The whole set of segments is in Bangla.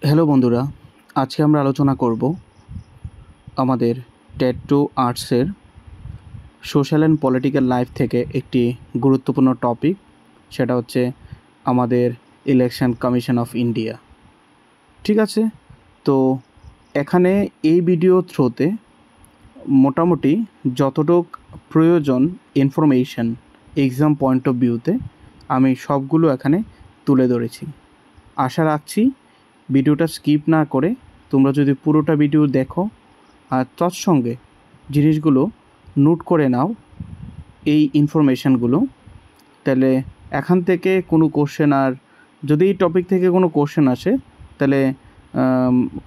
হ্যালো বন্ধুরা, আজকে আমরা আলোচনা করব আমাদের টেট 2 আর্টসের সোশ্যাল অ্যান্ড পলিটিক্যাল লাইফ থেকে একটি গুরুত্বপূর্ণ টপিক, সেটা হচ্ছে আমাদের ইলেকশন কমিশন অফ ইন্ডিয়া। ঠিক আছে, তো এখানে এই ভিডিও থ্রুতে মোটামুটি যতটুক প্রয়োজন ইনফরমেশন এক্সাম পয়েন্ট অফ ভিউতে আমি সবগুলো এখানে তুলে ধরেছি। আশা রাখছি ভিডিওটা স্কিপ না করে তোমরা যদি পুরোটা ভিডিও দেখো আর তৎসঙ্গে জিনিসগুলো নোট করে নাও, এই ইনফরমেশানগুলো, তাহলে এখান থেকে কোনো কোশ্চেন, আর যদি এই টপিক থেকে কোনো কোশ্চেন আসে তাহলে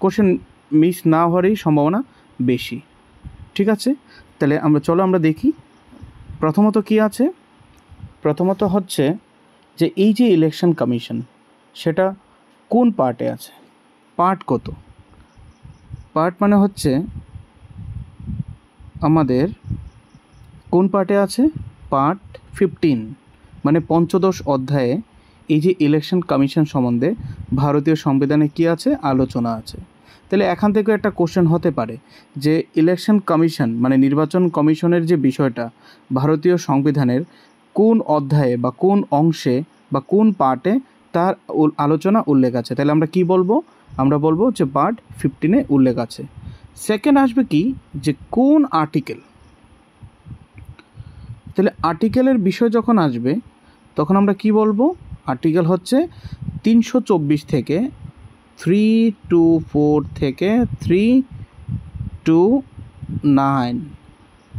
কোশ্চেন মিস না হওয়ারই সম্ভাবনা বেশি। ঠিক আছে, তাহলে আমরা দেখি প্রথমত কি আছে। প্রথমত হচ্ছে যে এই যে ইলেকশন কমিশন, সেটা কোন পার্টে আছে, পার্ট কত। পার্ট মানে হচ্ছে আমাদের কোন পার্টে আছে, পার্ট 15, মানে পঞ্চদশ অধ্যায়ে এই যে ইলেকশন কমিশন সম্বন্ধে ভারতীয় সংবিধানে কি আছে, আলোচনা আছে। তাহলে এখান থেকে একটা কোশ্চেন হতে পারে যে ইলেকশন কমিশন মানে নির্বাচন কমিশনের যে বিষয়টা ভারতীয় সংবিধানের কোন অধ্যায়ে বা কোন অংশে বা কোন পার্টে তার আলোচনা উল্লেখ আছে। তাহলে আমরা কি বলবো, আমরা বলবো যে পার্ট 15-এ উল্লেখ আছে। সেকেন্ড আসবে কি, যে কোন আর্টিকেল। তাহলে আর্টিকেলের বিষয় যখন আসবে তখন আমরা কি বলবো, আর্টিকেল হচ্ছে 324 থেকে 324 থেকে 329।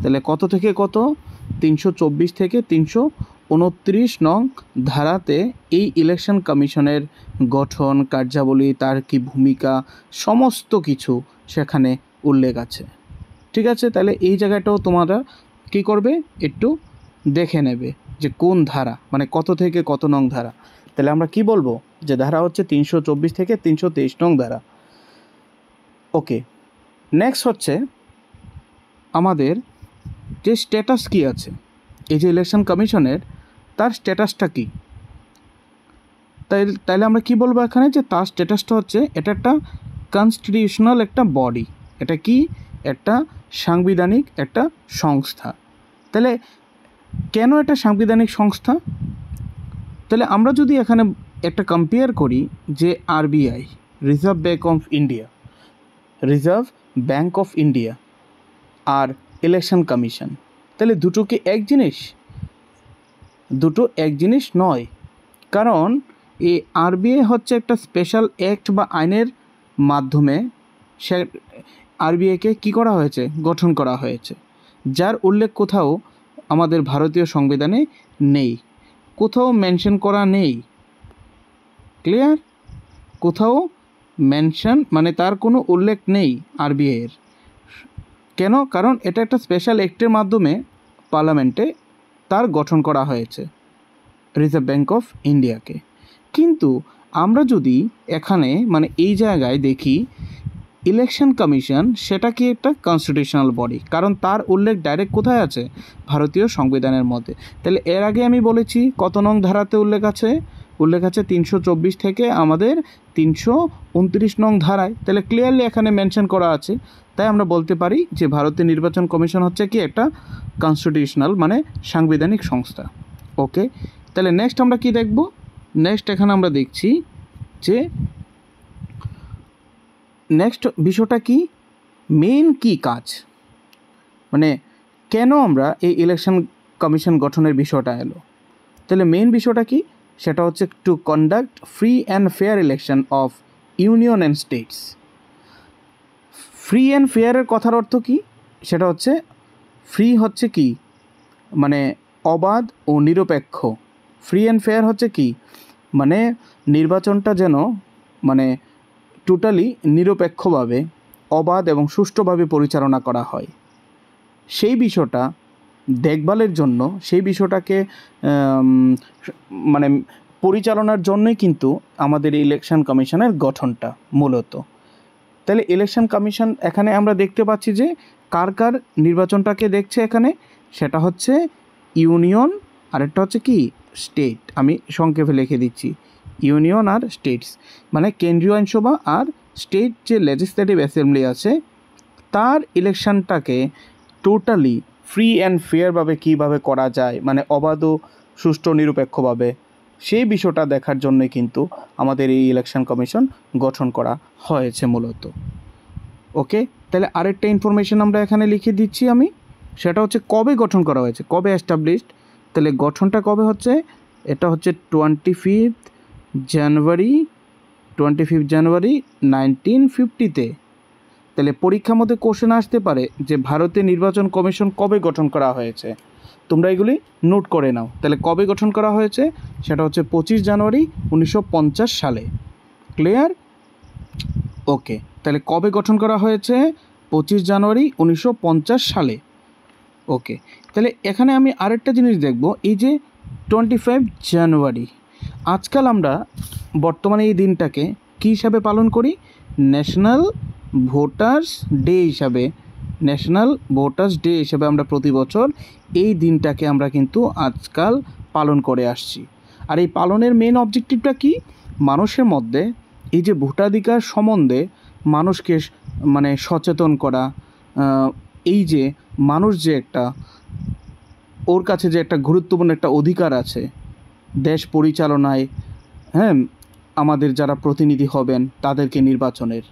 তাহলে কত থেকে কত, 324 থেকে 329 নং ধারাতে এই ইলেকশন কমিশনের গঠন, কার্যাবলী, তার কি ভূমিকা, সমস্ত কিছু সেখানে উল্লেখ আছে। ঠিক আছে, তাহলে এই জায়গাটাও তোমরা কী করবে, একটু দেখে নেবে যে কোন ধারা, মানে কত থেকে কত নং ধারা। তাহলে আমরা কি বলবো, যে ধারা হচ্ছে 324 থেকে 323 নং ধারা। ওকে, নেক্সট হচ্ছে আমাদের যে স্ট্যাটাস কি আছে, এই যে ইলেকশন কমিশনের তার স্ট্যাটাসটা কি। তাইলে আমরা কি বলবো এখানে, যে তার স্ট্যাটাসটা হচ্ছে এটা একটা কনস্টিটিউশনাল একটা বডি, এটা কি একটা সাংবিধানিক একটা সংস্থা। তাহলে কেন এটা সাংবিধানিক সংস্থা, তাহলে আমরা যদি এখানে একটা কম্পেয়ার করি যে RBI, reserve bank of India, reserve bank of India আর ইলেকশন কমিশন, তাহলে দুটো কি এক জিনিস? দুটো এক জিনিস নয়, কারণ এই আরবিআই হচ্ছে একটা স্পেশাল অ্যাক্ট বা আইনের মাধ্যমে সে আরবিআইকে কী করা হয়েছে, গঠন করা হয়েছে, যার উল্লেখ কোথাও আমাদের ভারতীয় সংবিধানে নেই, কোথাও মেনশন করা নেই। ক্লিয়ার? কোথাও মেনশন মানে তার কোনো উল্লেখ নেই আরবিআইয়ের। কেন? কারণ এটা একটা স্পেশাল অ্যাক্টের মাধ্যমে পার্লামেন্টে তার গঠন করা হয়েছে রিজার্ভ ব্যাঙ্ক অফ ইন্ডিয়াকে। কিন্তু আমরা যদি এখানে মানে এই জায়গায় দেখি ইলেকশন কমিশন, সেটা কি একটা কনস্টিটিউশনাল বডি, কারণ তার উল্লেখ ডাইরেক্ট কোথায় আছে, ভারতীয় সংবিধানের মধ্যে। তাহলে এর আগে আমি বলেছি কত নং ধারাতে উল্লেখ আছে, 324 থেকে আমাদের 329 নং ধারায়। তাহলে ক্লিয়ারলি এখানে মেনশন করা আছে, তাই আমরা বলতে পারি যে ভারতীয় নির্বাচন কমিশন হচ্ছে কি একটা কনস্টিটিউশনাল মানে সাংবিধানিক সংস্থা। ওকে, তাহলে নেক্সট আমরা কি দেখব, নেক্সট এখানে আমরা দেখছি যে নেক্সট বিষয়টা কি, মেইন কি কাজ, মানে কেন আমরা এই ইলেকশন কমিশন গঠনের বিষয়টা এলো। তাহলে মেইন বিষয়টা কি, সেটা হচ্ছে to conduct free and fair election of union and states. Free and ফেয়ারের কথার অর্থ কি, সেটা হচ্ছে ফ্রি হচ্ছে কি মানে অবাধ ও নিরপেক্ষ। ফ্রি অ্যান্ড ফেয়ার হচ্ছে কি মানে নির্বাচনটা যেন মানে টোটালি নিরপেক্ষভাবে, অবাধ এবং সুষ্ঠুভাবে পরিচালনা করা হয়, সেই বিষয়টা দেখভালের জন্য, সেই বিষয়টাকে মানে পরিচালনার জন্যই কিন্তু আমাদের ইলেকশন কমিশনের গঠনটা মূলত। তাহলে ইলেকশন কমিশন এখানে আমরা দেখতে পাচ্ছি যে কার কার নির্বাচনটাকে দেখছে এখানে, সেটা হচ্ছে ইউনিয়ন, আরেকটা হচ্ছে কি স্টেট। আমি সংক্ষেপে লিখে দিচ্ছি, ইউনিয়ন আর স্টেটস, মানে কেন্দ্রীয় আইনসভা আর স্টেট যে লেজিসলেটিভ অ্যাসেম্বলি আছে তার ইলেকশনটাকে টোটালি ফ্রি অ্যান্ড ফেয়ারভাবে কীভাবে করা যায়, মানে অবাধ ও সুষ্ঠু নিরপেক্ষভাবে, সেই বিষয়টা দেখার জন্যই কিন্তু আমাদের এই ইলেকশন কমিশন গঠন করা হয়েছে মূলত। ওকে, তাহলে আরেকটা ইনফরমেশন আমরা এখানে লিখে দিচ্ছি আমি, সেটা হচ্ছে কবে গঠন করা হয়েছে, কবে এস্টাবলিশড। তাহলে গঠনটা কবে হচ্ছে, এটা হচ্ছে 25 জানুয়ারি 1950-তে। তাহলে পরীক্ষার মধ্যে কোশ্চেন আসতে পারে যে ভারতের নির্বাচন কমিশন কবে গঠন করা হয়েছে, তোমরা এগুলি নোট করে নাও। তাহলে কবে গঠন করা হয়েছে, সেটা হচ্ছে 25 জানুয়ারি 1950 সালে। ক্লিয়ার? ওকে, তাহলে কবে গঠন করা হয়েছে, 25 জানুয়ারি 1950 সালে। ওকে, তাহলে এখানে আমি আরেকটা জিনিস দেখব, এই যে 25 জানুয়ারি, আজকাল আমরা বর্তমানে এই দিনটাকে কী হিসাবে পালন করি, ন্যাশনাল ভোটার্স ডে হিসাবে, ন্যাশনাল ভোটার্স ডে হিসাবে আমরা প্রতি বছর এই দিনটাকে আমরা কিন্তু আজকাল পালন করে আসছি। আর এই পালনের মেন অবজেক্টিভটা কি, মানুষের মধ্যে এই যে ভোটাধিকার সম্বন্ধে মানুষকে মানে সচেতন করা, এই যে মানুষ যে একটা ওর কাছে যে একটা গুরুত্বপূর্ণ একটা অধিকার আছে দেশ পরিচালনায়, হ্যাঁ, আমাদের যারা প্রতিনিধি হবেন তাদেরকে নির্বাচনের,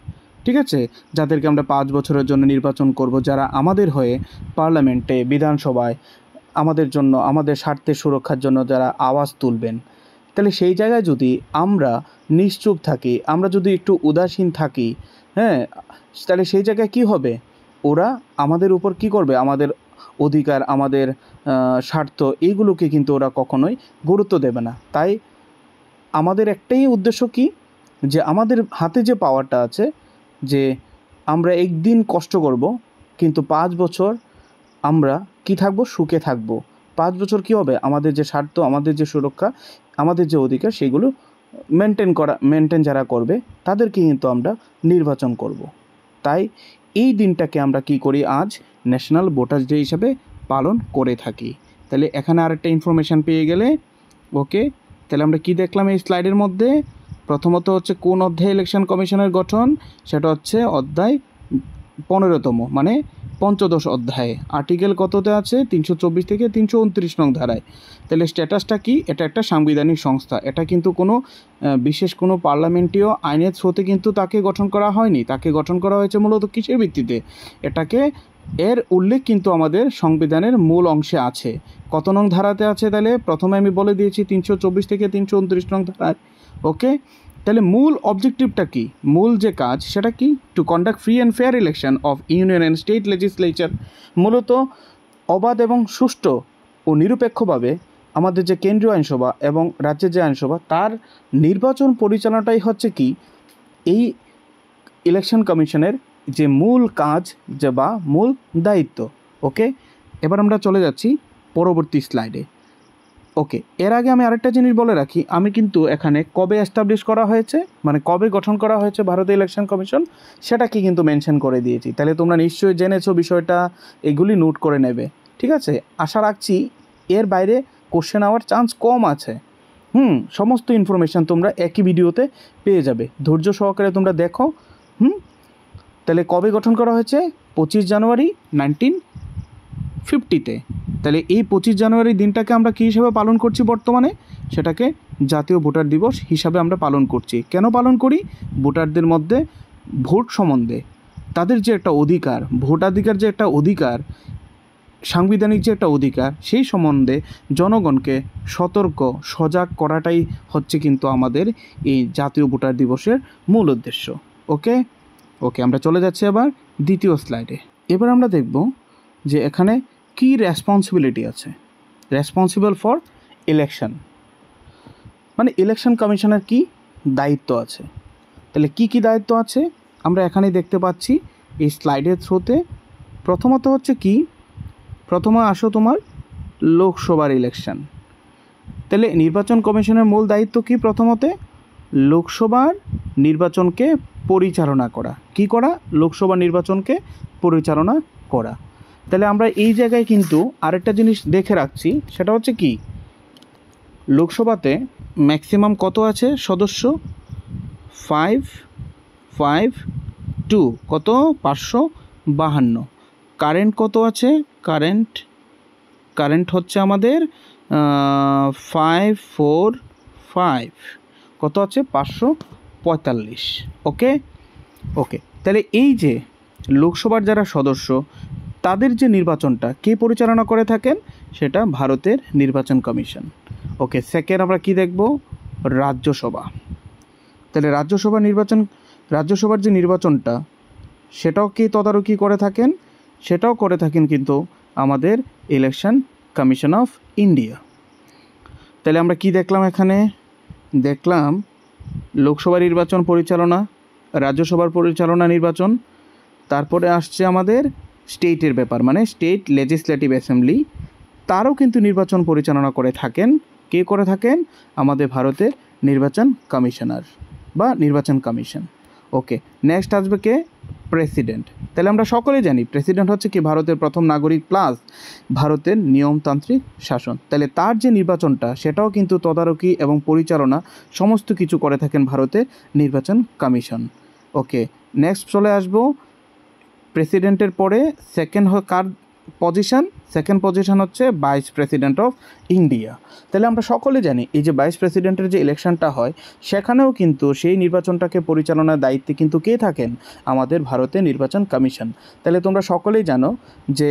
ঠিক আছে, যাদেরকে আমরা 5 বছরের জন্য নির্বাচন করব, যারা আমাদের হয়ে পার্লামেন্টে, বিধানসভায় আমাদের জন্য, আমাদের স্বার্থের সুরক্ষার জন্য যারা আওয়াজ তুলবেন। তাহলে সেই জায়গায় যদি আমরা নিশ্চুপ থাকি, আমরা যদি একটু উদাসীন থাকি, হ্যাঁ, তাহলে সেই জায়গায় কি হবে, ওরা আমাদের উপর কি করবে, আমাদের অধিকার, আমাদের স্বার্থ, এইগুলোকে কিন্তু ওরা কখনোই গুরুত্ব দেবে না। তাই আমাদের একটাই উদ্দেশ্য কি, যে আমাদের হাতে যে পাওয়ারটা আছে, যে আমরা একদিন কষ্ট করব কিন্তু 5 বছর আমরা কি থাকবো, সুখে থাকবো। 5 বছর কি হবে, আমাদের যে স্বার্থ, আমাদের যে সুরক্ষা, আমাদের যে অধিকার, সেগুলো মেনটেন যারা করবে তাদেরকে কিন্তু আমরা নির্বাচন করব। তাই এই দিনটাকে আমরা কি করি, আজ ন্যাশনাল ভোটার্স ডে হিসাবে পালন করে থাকি। তাহলে এখানে আরেকটা ইনফরমেশান পেয়ে গেলে। ওকে, তাহলে আমরা কি দেখলাম এই স্লাইডের মধ্যে, প্রথমত হচ্ছে কোন অধ্যায়ে ইলেকশন কমিশনের গঠন, সেটা হচ্ছে অধ্যায় 15তম, মানে 15 অধ্যায়ে, আর্টিকেল কততে আছে, 324 থেকে 329 নং ধারায়। তাহলে স্ট্যাটাসটা কি, এটা একটা সাংবিধানিক সংস্থা, এটা কিন্তু কোনো বিশেষ কোনো পার্লামেন্টীয় আইনের থ্রুতে কিন্তু তাকে গঠন করা হয়নি, তাকে গঠন করা হয়েছে মূলত কিসের ভিত্তিতে, এটাকে এর উল্লেখ কিন্তু আমাদের সংবিধানের মূল অংশে আছে। কত নং ধারাতে আছে, তাহলে প্রথমে আমি বলে দিয়েছি 324 থেকে 329 নং ধারায়। ওকে, তাহলে মূল অবজেক্টিভটা কি, মূল যে কাজ সেটা কি, two conduct free and fair election of union and state legislature, মূলত অবাধ এবং সুষ্ঠু ও নিরপেক্ষভাবে আমাদের যে কেন্দ্রীয় আইনসভা এবং রাজ্যের যে আইনসভা তার নির্বাচন পরিচালনাটাই হচ্ছে কি এই ইলেকশন কমিশনের যে মূল কাজ, যে বা মূল দায়িত্ব। ওকে, এবার আমরা চলে যাচ্ছি পরবর্তী স্লাইডে। ওকে, এর আগে আমি আরেকটা জিনিস বলে রাখি, আমি কিন্তু এখানে কবে এস্টাবলিশ করা হয়েছে, মানে কবে গঠন করা হয়েছে ভারতীয় ইলেকশন কমিশন, সেটাকে কিন্তু মেনশন করে দিয়েছি। তাহলে তোমরা নিশ্চয়ই জেনেছো বিষয়টা, এগুলি নোট করে নেবে, ঠিক আছে। আশা রাখছি এর বাইরে কোশ্চেন হওয়ার চান্স কম আছে। সমস্ত ইনফরমেশান তোমরা একই ভিডিওতে পেয়ে যাবে, ধৈর্য সহকারে তোমরা দেখো। তাহলে কবে গঠন করা হয়েছে, 25 জানুয়ারি 1950-তে। তাহলে এই 25 জানুয়ারি দিনটাকে আমরা কী হিসাবে পালন করছি বর্তমানে, সেটাকে জাতীয় ভোটার দিবস হিসাবে আমরা পালন করছি। কেন পালন করি, ভোটারদের মধ্যে ভোট সম্বন্ধে তাদের যে একটা অধিকার, ভোটাধিকার যে একটা অধিকার, সাংবিধানিক যে একটা অধিকার, সেই সম্বন্ধে জনগণকে সতর্ক সজাগ করাটাই হচ্ছে কিন্তু আমাদের এই জাতীয় ভোটার দিবসের মূল উদ্দেশ্য। ওকে, আমরা চলে যাচ্ছি আবার দ্বিতীয় স্লাইডে। এবার আমরা দেখব যে এখানে কি রেসপন্সিবিলিটি আছে, রেসপন্সিবল ফর ইলেকশন, মানে ইলেকশন কমিশনের কি দায়িত্ব আছে। তাহলে কি কি দায়িত্ব আছে আমরা এখানেই দেখতে পাচ্ছি এই স্লাইডের থ্রুতে। প্রথমত হচ্ছে কি, প্রথমে আসো তোমার লোকসভার ইলেকশন। তাহলে নির্বাচন কমিশনের মূল দায়িত্ব কি, প্রথমতে লোকসভার নির্বাচনকে পরিচালনা করা। কি করা, লোকসভা নির্বাচনকে পরিচালনা করা। তাহলে আমরা এই জায়গায় কিন্তু আরেকটা জিনিস দেখে রাখছি, সেটা হচ্ছে কি, লোকসভাতে ম্যাক্সিমাম কত আছে সদস্য? 552, কত? 552। কারেন্ট কত আছে? কারেন্ট হচ্ছে আমাদের 545, কত আছে? 545। ওকে ওকে, তাহলে এই যে লোকসভার যারা সদস্য তাদের যে নির্বাচনটা কে পরিচালনা করে থাকেন? সেটা ভারতের নির্বাচন কমিশন। ওকে, সেকেন্ড আমরা কি দেখব? রাজ্যসভা। তাহলে রাজ্যসভার যে নির্বাচনটা সেটাও কি তদারকি করে থাকেন? সেটাও করে থাকেন কিন্তু আমাদের ইলেকশন কমিশন অফ ইন্ডিয়া। তাহলে আমরা কি দেখলাম এখানে? দেখলাম লোকসভা নির্বাচন পরিচালনা, রাজ্যসভার পরিচালনা নির্বাচন, তারপরে আসছে আমাদের স্টেটের ব্যাপার, মানে স্টেট লেজিসলেটিভ অ্যাসেম্বলি, তারও কিন্তু নির্বাচন পরিচালনা করে থাকেন। কে করে থাকেন? আমাদের ভারতের নির্বাচন কমিশনার বা নির্বাচন কমিশন। ওকে, নেক্সট আসবে কে? প্রেসিডেন্ট। তাহলে আমরা সকলেই জানি প্রেসিডেন্ট হচ্ছে কি ভারতের প্রথম নাগরিক প্লাস ভারতের নিয়মতান্ত্রিক শাসন। তাহলে তার যে নির্বাচনটা সেটাও কিন্তু তদারকি এবং পরিচালনা সমস্ত কিছু করে থাকেন ভারতের নির্বাচন কমিশন। ওকে, নেক্সট চলে আসবো প্রেসিডেন্টের পরে সেকেন্ড কার পজিশন? সেকেন্ড পজিশন হচ্ছে ভাইস প্রেসিডেন্ট অফ ইন্ডিয়া। তাহলে আমরা সকলে জানি এই যে ভাইস প্রেসিডেন্টের যে ইলেকশনটা হয় সেখানেও কিন্তু সেই নির্বাচনটাকে পরিচালনার দায়িত্বে কিন্তু কে থাকেন? আমাদের ভারতের নির্বাচন কমিশন। তাহলে তোমরা সকলেই জানো যে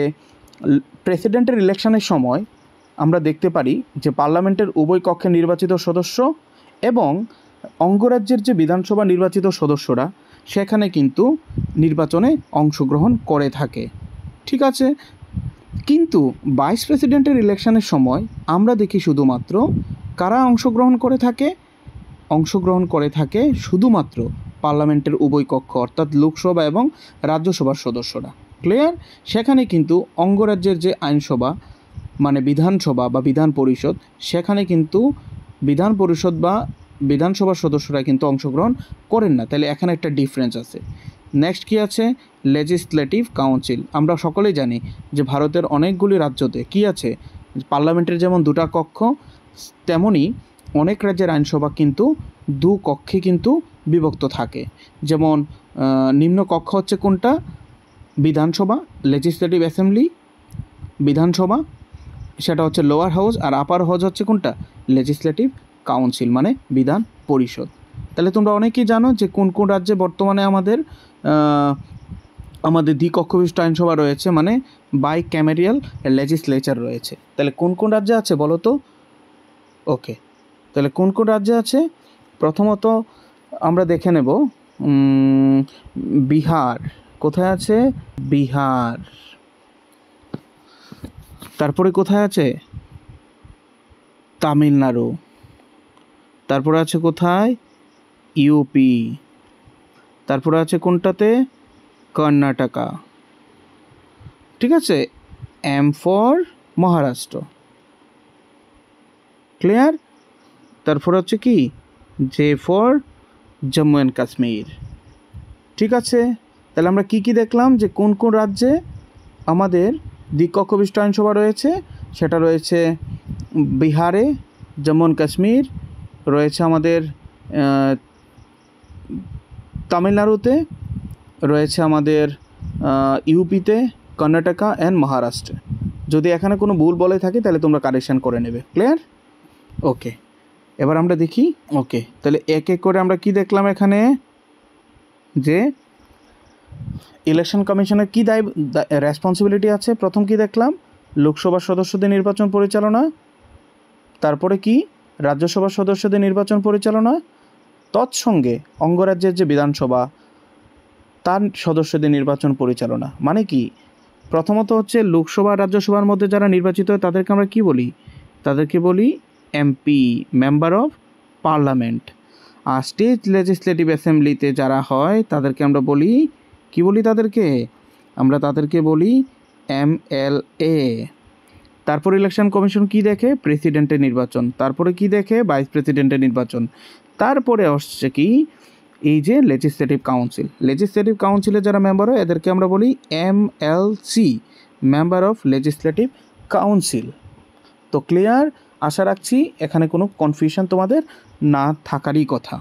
প্রেসিডেন্টের ইলেকশনের সময় আমরা দেখতে পারি যে পার্লামেন্টের উভয় কক্ষে নির্বাচিত সদস্য এবং অঙ্গরাজ্যের যে বিধানসভা নির্বাচিত সদস্যরা সেখানে কিন্তু নির্বাচনে অংশগ্রহণ করে থাকে। ঠিক আছে, কিন্তু ভাইস প্রেসিডেন্টের ইলেকশনের সময় আমরা দেখি শুধুমাত্র কারা অংশগ্রহণ করে থাকে শুধুমাত্র পার্লামেন্টের উভয় কক্ষ অর্থাৎ লোকসভা এবং রাজ্যসভার সদস্যরা। ক্লিয়ার? সেখানে কিন্তু অঙ্গরাজ্যের যে আইনসভা মানে বিধানসভা বা বিধান পরিষদ, সেখানে কিন্তু বিধান পরিষদ বা বিধানসভার সদস্যরা কিন্তু অংশগ্রহণ করেন না। তাহলে এখানে একটা ডিফারেন্স আছে। নেক্সট কি আছে? Legislative council. আমরা সকলেই জানি যে ভারতের অনেকগুলি রাজ্যতে কি আছে, পার্লামেন্টের যেমন দুটা কক্ষ তেমনই অনেক রাজ্যের আইনসভা কিন্তু দু কক্ষে কিন্তু বিভক্ত থাকে। যেমন নিম্ন কক্ষ হচ্ছে কোনটা? বিধানসভা, লেজিসলেটিভ অ্যাসেম্বলি, বিধানসভা, সেটা হচ্ছে লোয়ার হাউস, আর আপার হাউস হচ্ছে কোনটা? লেজিসলেটিভ কাউন্সিল মানে বিধান পরিষদ। তাহলে তোমরা অনেকেই জানো যে কোন কোন রাজ্যে বর্তমানে আমাদের দ্বিকক্ষবিষ্ট আইনসভা রয়েছে, মানে বাই ক্যামেরিয়াল লেজিসলেচার রয়েছে। তাহলে কোন কোন রাজ্যে আছে বলো তো? ওকে, তাহলে কোন কোন রাজ্যে আছে? প্রথমত আমরা দেখে নেব বিহার। কোথায় আছে? বিহার। তারপরে কোথায় আছে? তামিলনাড়ু। তারপরে আছে কোথায়? ইউপি। তারপরে আছে কোনটাতে? কর্ণাটকা। ঠিক আছে, এম ফর মহারাষ্ট্র। ক্লিয়ার? তারপর হচ্ছে কি? J for Jammu and Kashmir. ঠিক আছে, তাহলে আমরা কি দেখলাম যে কোন কোন রাজ্যে আমাদের দ্বিকক্ষবিষ্ট আইনসভা রয়েছে? সেটা রয়েছে বিহারে, জম্মু অ্যান্ড কাশ্মীর, রয়েছে আমাদের তামিলনাড়ুতে, রয়েছে আমাদের ইউপিতে, কর্ণাটকা অ্যান্ড মহারাষ্ট্রে। যদি এখানে কোনো ভুল বলে থাকে তাহলে তোমরা কারেকশান করে নেবে। ক্লিয়ার? ওকে, এবার আমরা দেখি। ওকে, তাহলে এক এক করে আমরা কি দেখলাম এখানে? যে ইলেকশন কমিশনের কী রেসপন্সিবিলিটি আছে? প্রথম কি দেখলাম? লোকসভার সদস্যদের নির্বাচন পরিচালনা। তারপরে কি? রাজ্যসভার সদস্যদের নির্বাচন পরিচালনা। তৎসঙ্গে অঙ্গরাজ্যের যে বিধানসভা তার সদস্যদের নির্বাচন পরিচালনা। মানে কি? প্রথমত হচ্ছে লোকসভা রাজ্যসভার মধ্যে যারা নির্বাচিত হয় তাদেরকে আমরা কি বলি? তাদেরকে বলি এমপি, মেম্বার অফ পার্লামেন্ট। আর স্টেট লেজিসলেটিভ অ্যাসেম্বলিতে যারা হয় তাদেরকে আমরা বলি কি বলি? তাদেরকে বলি এমএলএ। তারপর ইলেকশন কমিশন কি দেখে? প্রেসিডেন্টের নির্বাচন। তারপরে কি দেখে? ভাইস প্রেসিডেন্টের নির্বাচন। তারপরে আসছে কি? এই যে লেজিসলেটিভ কাউন্সিলে যারা মেম্বার হয় এদেরকে আমরা বলি MLC, member of legislative council. তো ক্লিয়ার? আশা রাখছি এখানে কোনো কনফিউশন তোমাদের না থাকারই কথা।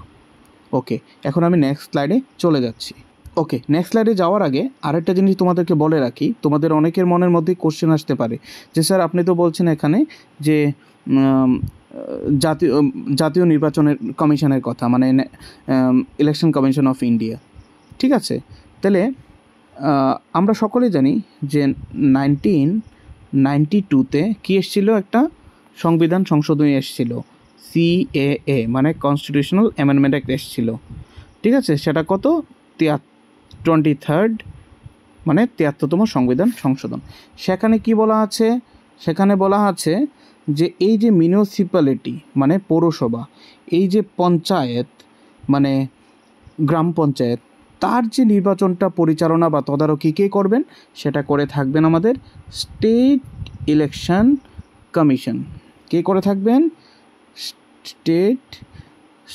ওকে, এখন আমি নেক্সট স্লাইডে চলে যাচ্ছি। ওকে, নেক্সট স্লাইডে যাওয়ার আগে আরেকটা জিনিস তোমাদেরকে বলে রাখি, তোমাদের অনেকের মনের মধ্যে কোশ্চেন আসতে পারে যে স্যার আপনি তো বলছেন এখানে যে জাতীয় নির্বাচনের কমিশনের কথা, মানে ইলেকশন কমিশন অফ ইন্ডিয়া। ঠিক আছে, তাহলে আমরা সকলে জানি যে 1992-তে কী এসেছিলো, একটা সংবিধান সংশোধনী এসেছিল, CAA মানে কনস্টিটিউশনাল অ্যামেন্ডমেন্ট অ্যাক্ট এসেছিল। ঠিক আছে, সেটা কত 23rd মানে 73তম সংবিধান সংশোধন। সেখানে কি বলা আছে, সেখানে বলা আছে যে এই যে মিউনিসিপ্যালিটি মানে পৌরসভা, এই যে পঞ্চায়েত মানে গ্রাম পঞ্চায়েত, তার যে নির্বাচনটা পরিচালনা বা তদারকি কে করবেন, সেটা করে থাকবেন আমাদের স্টেট ইলেকশন কমিশন। কে করে থাকবেন?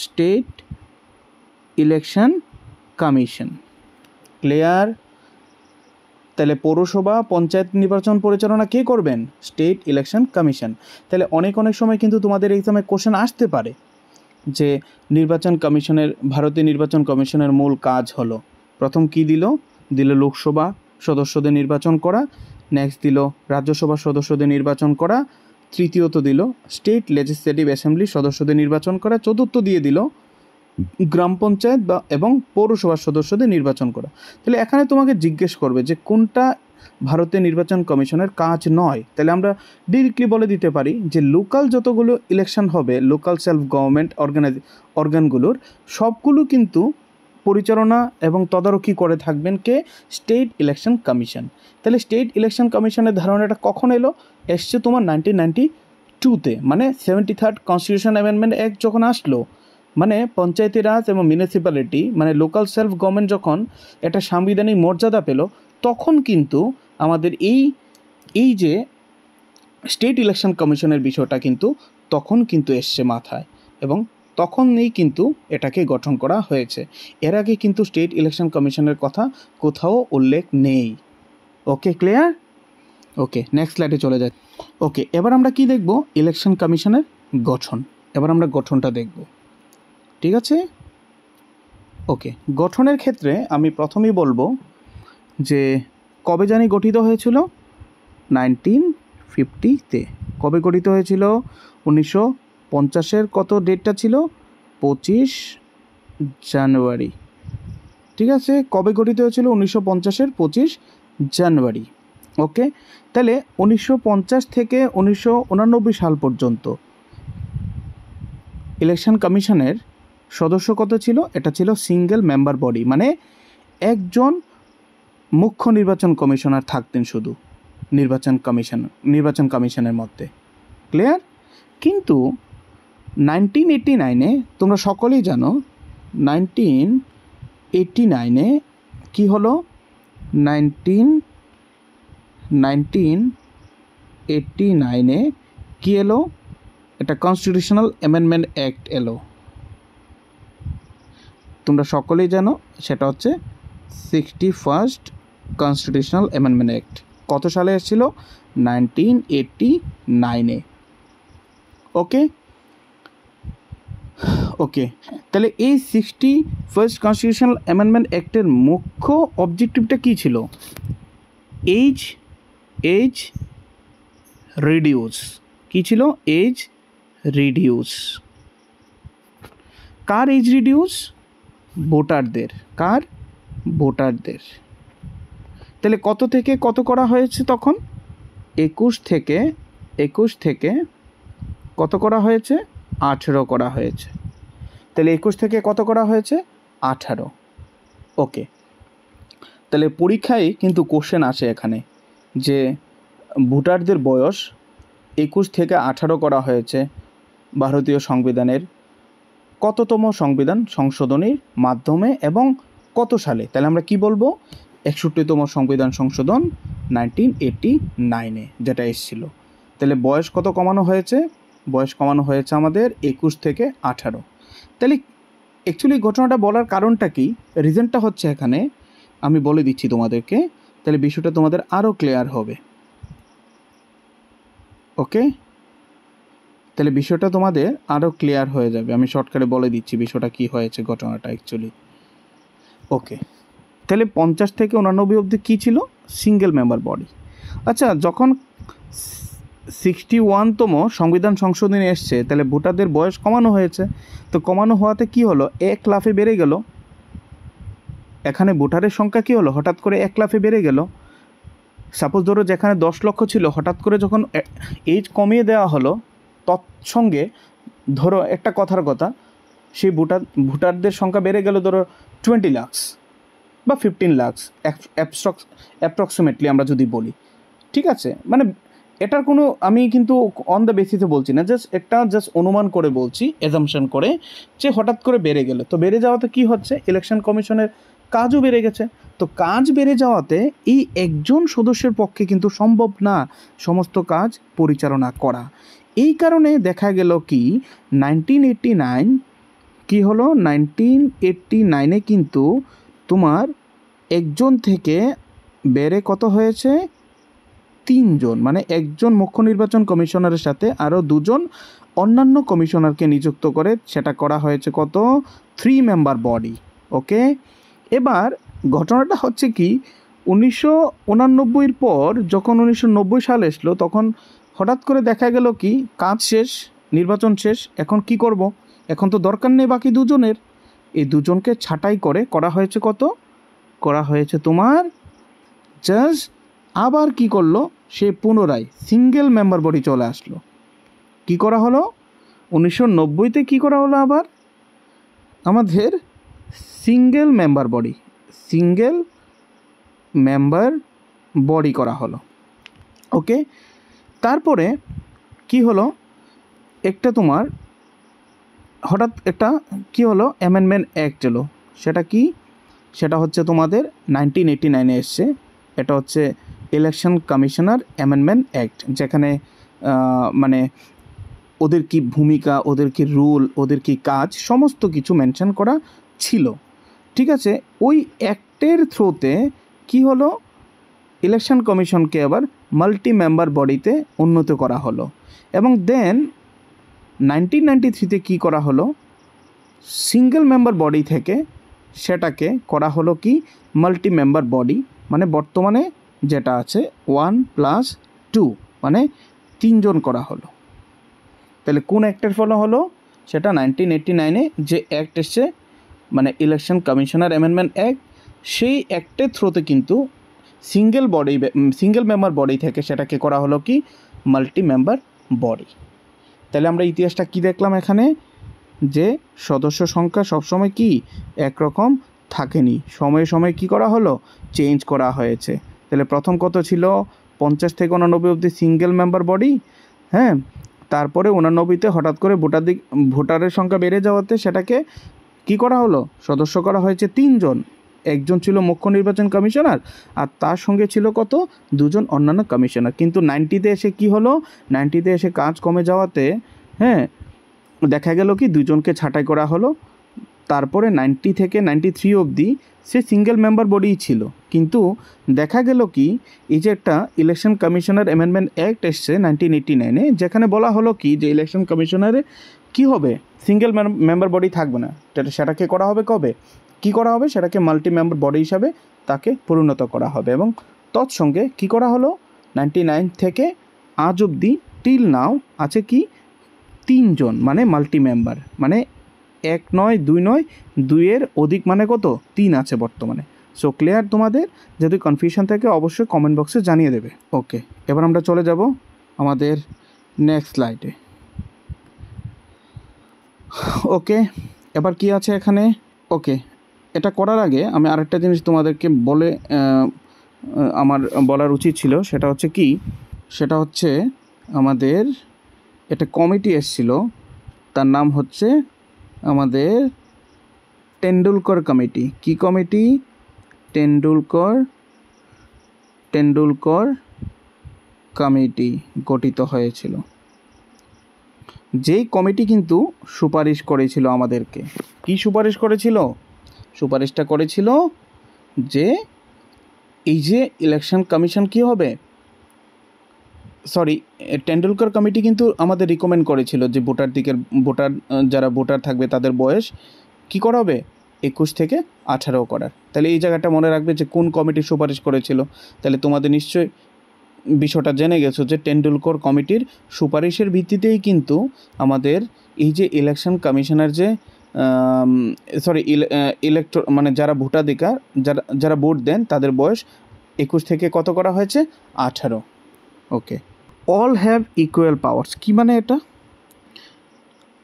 State election commission. ক্লিয়ার? তাহলে পৌরসভা পঞ্চায়েত নির্বাচন পরিচালনা কে করবেন? State election commission. তাহলে অনেক সময় কিন্তু তোমাদের এক্সামে কোশ্চেন আসতে পারে যে নির্বাচন কমিশনের, ভারতীয় নির্বাচন কমিশনের মূল কাজ হলো, প্রথম কি দিল লোকসভা সদস্যদের নির্বাচন করা, নেক্সট দিল রাজ্যসভা সদস্যদের নির্বাচন করা, তৃতীয়ত দিল স্টেট লেজিসলেটিভ অ্যাসেম্বলি সদস্যদের নির্বাচন করা, চতুর্থ দিয়ে দিল গ্রাম পঞ্চায়েত বা এবং পৌরসভার সদস্যদের নির্বাচন করা। তাহলে এখানে তোমাকে জিজ্ঞেস করবে যে কোনটা ভারতের নির্বাচন কমিশনের কাজ নয়, তাহলে আমরা ডিরেক্টলি বলে দিতে পারি যে লোকাল যতগুলো ইলেকশন হবে, লোকাল সেলফ গভর্নমেন্ট অর্গানগুলোর সবগুলো কিন্তু পরিচালনা এবং তদারকি করে থাকবেন কে? State election commission. তাহলে স্টেট ইলেকশন কমিশনের ধারণাটা কখন এসছে তোমার 1992-তে, মানে 73rd কনস্টিটিউশন অ্যামেন্ডমেন্ট অ্যাক্ট যখন আসলো, মানে পঞ্চায়েতি রাজ এবং মিউনিসিপ্যালিটি মানে লোকাল সেলফ গভর্নমেন্ট যখন একটা সাংবিধানিক মর্যাদা পেল, তখন কিন্তু আমাদের এই যে স্টেট ইলেকশন কমিশনের বিষয়টা কিন্তু তখন কিন্তু এসছে মাথায়, এবং তখনই কিন্তু এটাকে গঠন করা হয়েছে। এর আগে কিন্তু স্টেট ইলেকশন কমিশনের কথা কোথাও উল্লেখ নেই। ওকে, ক্লিয়ার? ওকে, নেক্সট স্লাইডে চলে যাই। ওকে, এবার আমরা কি দেখব? ইলেকশন কমিশনের গঠন। এবার আমরা গঠনটা দেখব। ঠিক আছে? ওকে, গঠনের ক্ষেত্রে আমি প্রথমেই বলবো যে কবে জানি গঠিত হয়েছিল? 1950-তে। কবে গঠিত হয়েছিল? 1950-এর কত ডেটটা ছিল? 25 জানুয়ারি। ঠিক আছে, কবে গঠিত হয়েছিল? 1950-এর 25 জানুয়ারি। ওকে, তাহলে 1950 থেকে 1989 সাল পর্যন্ত ইলেকশন কমিশনের সদস্য কত ছিল? এটা ছিল সিঙ্গেল মেম্বার বডি, মানে একজন মুখ্য নির্বাচন কমিশনার থাকতেন শুধু নির্বাচন কমিশনের মধ্যে। ক্লিয়ার? কিন্তু 1989-এ তোমরা সকলেই জানো 1989-এ কি হলো? 1989-এ কি এলো? এটা কনস্টিটিউশনাল অ্যামেন্ডমেন্ট অ্যাক্ট এলো। তোমরা সকলেই জানো সেটা হচ্ছে 61st কনস্টিটিউশনাল অ্যামেন্ডমেন্ট অ্যাক্ট। কত সালে এসেছিল? 1989-এ। ওকে ওকে, তাহলে এই 61st কনস্টিটিউশনাল অ্যামেন্ডমেন্ট অ্যাক্টের মুখ্য অবজেক্টিভটা কী ছিল? Age reduce. কী ছিল? Age reduce. কার এজ রিডিউস? ভোটারদের। কার? ভোটারদের। তাহলে কত থেকে কত করা হয়েছে তখন? 21 থেকে কত করা হয়েছে? 18 করা হয়েছে। তাহলে 21 থেকে কত করা হয়েছে? 18। ওকে, তাহলে পরীক্ষায় কিন্তু কোশ্চেন আসে এখানে যে ভোটারদের বয়স 21 থেকে 18 করা হয়েছে ভারতীয় সংবিধানের কততম সংবিধান সংশোধনীর মাধ্যমে এবং কত সালে? তাহলে আমরা কি বলবো? 61তম সংবিধান সংশোধন 1989-এ যেটা এসেছিল। তাহলে বয়স কত কমানো হয়েছে? বয়স কমানো হয়েছে আমাদের 21 থেকে 18। তাহলে অ্যাকচুয়ালি ঘটনাটা বলার কারণটা কি? রিজনটা হচ্ছে এখানে আমি বলে দিচ্ছি তোমাদেরকে, তাহলে বিষয়টা তোমাদের আরও ক্লিয়ার হবে। ওকে, তাহলে বিষয়টা তোমাদের আরও ক্লিয়ার হয়ে যাবে। আমি শর্টকাটে বলে দিচ্ছি বিষয়টা কী হয়েছে, ঘটনাটা অ্যাকচুয়ালি। ওকে, তাহলে 50 থেকে 89 অবধি কী ছিল? Single member body. আচ্ছা, যখন 61তম সংবিধান সংশোধনী এসছে, তাহলে ভোটারদের বয়স কমানো হয়েছে। তো কমানো হওয়াতে কি হলো? 1 লাফে বেড়ে গেল। এখানে ভোটারের সংখ্যা কী হলো? হঠাৎ করে 1 লাফে বেড়ে গেল। সাপোজ ধরো যেখানে 10 লক্ষ ছিল, হঠাৎ করে যখন এজ কমিয়ে দেওয়া হলো, তৎসঙ্গে ধরো একটা কথার কথা, সেই ভোটারদের সংখ্যা বেড়ে গেল ধরো 20 লাখ বা 15 লাখ অ্যাপ্রক্সিমেটলি আমরা যদি বলি, ঠিক আছে? মানে এটার কোনো আমি কিন্তু অন দ্য বেসিসে বলছি না, জাস্ট অনুমান করে বলছি, অ্যাজাম্পশন করে, যে হঠাৎ করে বেড়ে গেল। তো বেড়ে যাওয়াতে কি হচ্ছে? ইলেকশন কমিশনের কাজও বেড়ে গেছে। তো কাজ বেড়ে যাওয়াতে এই একজন সদস্যের পক্ষে কিন্তু সম্ভব না সমস্ত কাজ পরিচালনা করা। এই কারণে দেখা গেল কি 1989 কি হলো? 1989 কিন্তু তোমার একজন থেকে বেড়ে কত হয়েছে? 3 জন, মানে একজন মুখ্য নির্বাচন কমিশনারের সাথে আরও 2 জন অন্যান্য কমিশনারকে নিযুক্ত করে সেটা করা হয়েছে কত? 3 মেম্বার বডি। ওকে, এবার ঘটনাটা হচ্ছে কি 1989 পর যখন 1990 সাল আসলো, তখন হঠাৎ করে দেখা গেল কি কাজ শেষ, নির্বাচন শেষ, এখন কি করব? এখন তো দরকার নেই বাকি 2 জনের। এই 2 জনকে ছাঁটাই করে করা হয়েছে কত? করা হয়েছে তোমার জাস্ট আবার কি করলো? সে পুনরায় সিঙ্গেল মেম্বার বডি চলে আসলো। কি করা হলো? 1990-তে কী করা হলো? আবার আমাদের সিঙ্গেল মেম্বার বডি করা হলো। ওকে, তারপরে কি হলো? একটা তোমার হঠাৎ একটা কি হলো? অ্যামেন্ডমেন্ট অ্যাক্ট এলো। সেটা কি? সেটা হচ্ছে তোমাদের 1989-এ এসছে। এটা হচ্ছে ইলেকশন কমিশনার অ্যামেন্ডমেন্ট অ্যাক্ট, যেখানে মানে ওদের কি ভূমিকা, ওদের কি রুল, ওদের কি কাজ, সমস্ত কিছু মেনশন করা ছিল। ঠিক আছে, ওই অ্যাক্টের থ্রুতে কি হলো? ইলেকশন কমিশনকে আবার মাল্টি মেম্বার বডিতে উন্নত করা হলো। এবং দেন 1993-তে কী করা হলো? সিঙ্গেল মেম্বার বডি থেকে সেটাকে করা হলো কি মাল্টি মেম্বার বডি, মানে বর্তমানে যেটা আছে 1+2, মানে 3 জন করা হলো। তাহলে কোন অ্যাক্টের ফলে হলো? সেটা 1989-এ যে অ্যাক্ট এসছে, মানে ইলেকশন কমিশনার অ্যামেন্ডমেন্ট অ্যাক্ট, সেই অ্যাক্টের থ্রুতে কিন্তু সিঙ্গেল মেম্বার বডি থেকে সেটাকে করা হলো কি মাল্টি মেম্বার বডি। তাহলে আমরা ইতিহাসটা কি দেখলাম এখানে? যে সদস্য সংখ্যা সবসময় কি একরকম থাকেনি, সময়ে সময়ে কী করা হলো? চেঞ্জ করা হয়েছে। তাহলে প্রথম কত ছিল? 50 থেকে 89 অবধি সিঙ্গেল মেম্বার বডি। হ্যাঁ, তারপরে 89-তে হঠাৎ করে ভোটারের সংখ্যা বেড়ে যাওয়াতে সেটাকে কি করা হলো? সদস্য করা হয়েছে 3 জন। একজন ছিল মুখ্য নির্বাচন কমিশনার, আর তার সঙ্গে ছিল কত? 2 জন অন্যান্য কমিশনার। কিন্তু 90-তে এসে কি হলো? 90-তে এসে কাজ কমে যাওয়াতে হ্যাঁ দেখা গেল কি 2 জনকে ছাঁটাই করা হলো। তারপরে 90 থেকে 93 অবধি সে সিঙ্গেল মেম্বার বডিই ছিল। কিন্তু দেখা গেল কি এই যে একটা ইলেকশন কমিশনার অ্যামেন্ডমেন্ট অ্যাক্ট এসছে 1989-এ, যেখানে বলা হলো কি যে ইলেকশন কমিশনারে কি হবে? সিঙ্গেল মেম্বার বডি থাকবে না, সেটাকে করা হবে কবে? কি করা হবে? সেটাকে মাল্টি মেম্বার বডি হিসাবে তাকে পরিণত করা হবে। এবং তৎসঙ্গে কি করা হলো? 99 থেকে আজ অবধি টিল নাও আছে কি 3 জন, মানে মাল্টি মেম্বার, মানে 1 নয় 2 নয়, 2-এর অধিক, মানে কত? 3 আছে বর্তমানে। সো ক্লিয়ার তোমাদের? যদি কনফিউশন থাকে অবশ্যই কমেন্ট বক্সে জানিয়ে দেবে। ওকে, এবার আমরা চলে যাব আমাদের নেক্সট স্লাইডে। ওকে, এবার কি আছে এখানে? ওকে, এটা করার আগে আমি আরেকটা জিনিস তোমাদেরকে বলে আমার বলার উচিত ছিল। সেটা হচ্ছে কি? সেটা হচ্ছে আমাদের একটা কমিটি এসেছিল, তার নাম হচ্ছে আমাদের টেন্ডুলকর কমিটি। কি কমিটি? টেন্ডুলকর কমিটি গঠিত হয়েছিল। যেই কমিটি কিন্তু সুপারিশ করেছিল আমাদেরকে। কি সুপারিশ করেছিল? সুপারিশটা করেছিল যে এই যে ইলেকশন কমিশন কি হবে? সরি, টেন্ডুলকার কমিটি কিন্তু আমাদের রিকমেন্ড করেছিল যে যারা ভোটার থাকবে তাদের বয়স কী করা হবে, 21 থেকে 18 করার। তাহলে এই জায়গাটা মনে রাখবে যে কোন কমিটি সুপারিশ করেছিল। তাহলে তোমাদের নিশ্চয়ই বিষয়টা জেনে গেছো যে টেন্ডুলকর কমিটির সুপারিশের ভিত্তিতেই কিন্তু আমাদের এই যে ইলেকশন কমিশনার যে মানে যারা ভোটাধিকার যারা ভোট দেন তাদের বয়স 21 থেকে কত করা হয়েছে, 18। ওকে, অল হ্যাভ ইকুয়াল পাওয়ার্স, কী মানে এটা?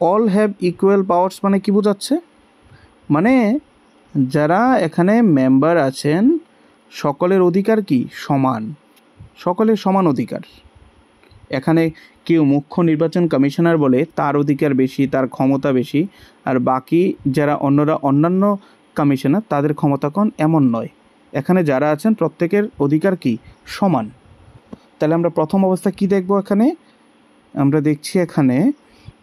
অল হ্যাভ ইকুয়াল পাওয়ার্স মানে কি বোঝাচ্ছে? মানে যারা এখানে মেম্বার আছেন সকলের অধিকার কি সমান, সকলের সমান অধিকার। এখানে কেউ মুখ্য নির্বাচন কমিশনার বলে তার অধিকার বেশি, তার ক্ষমতা বেশি, আর বাকি যারা অন্যান্য কমিশনার তাদের ক্ষমতা কম, এমন নয়। এখানে যারা আছেন প্রত্যেকের অধিকার কি সমান। তাহলে আমরা প্রথম অবস্থা কি দেখব? এখানে আমরা দেখছি এখানে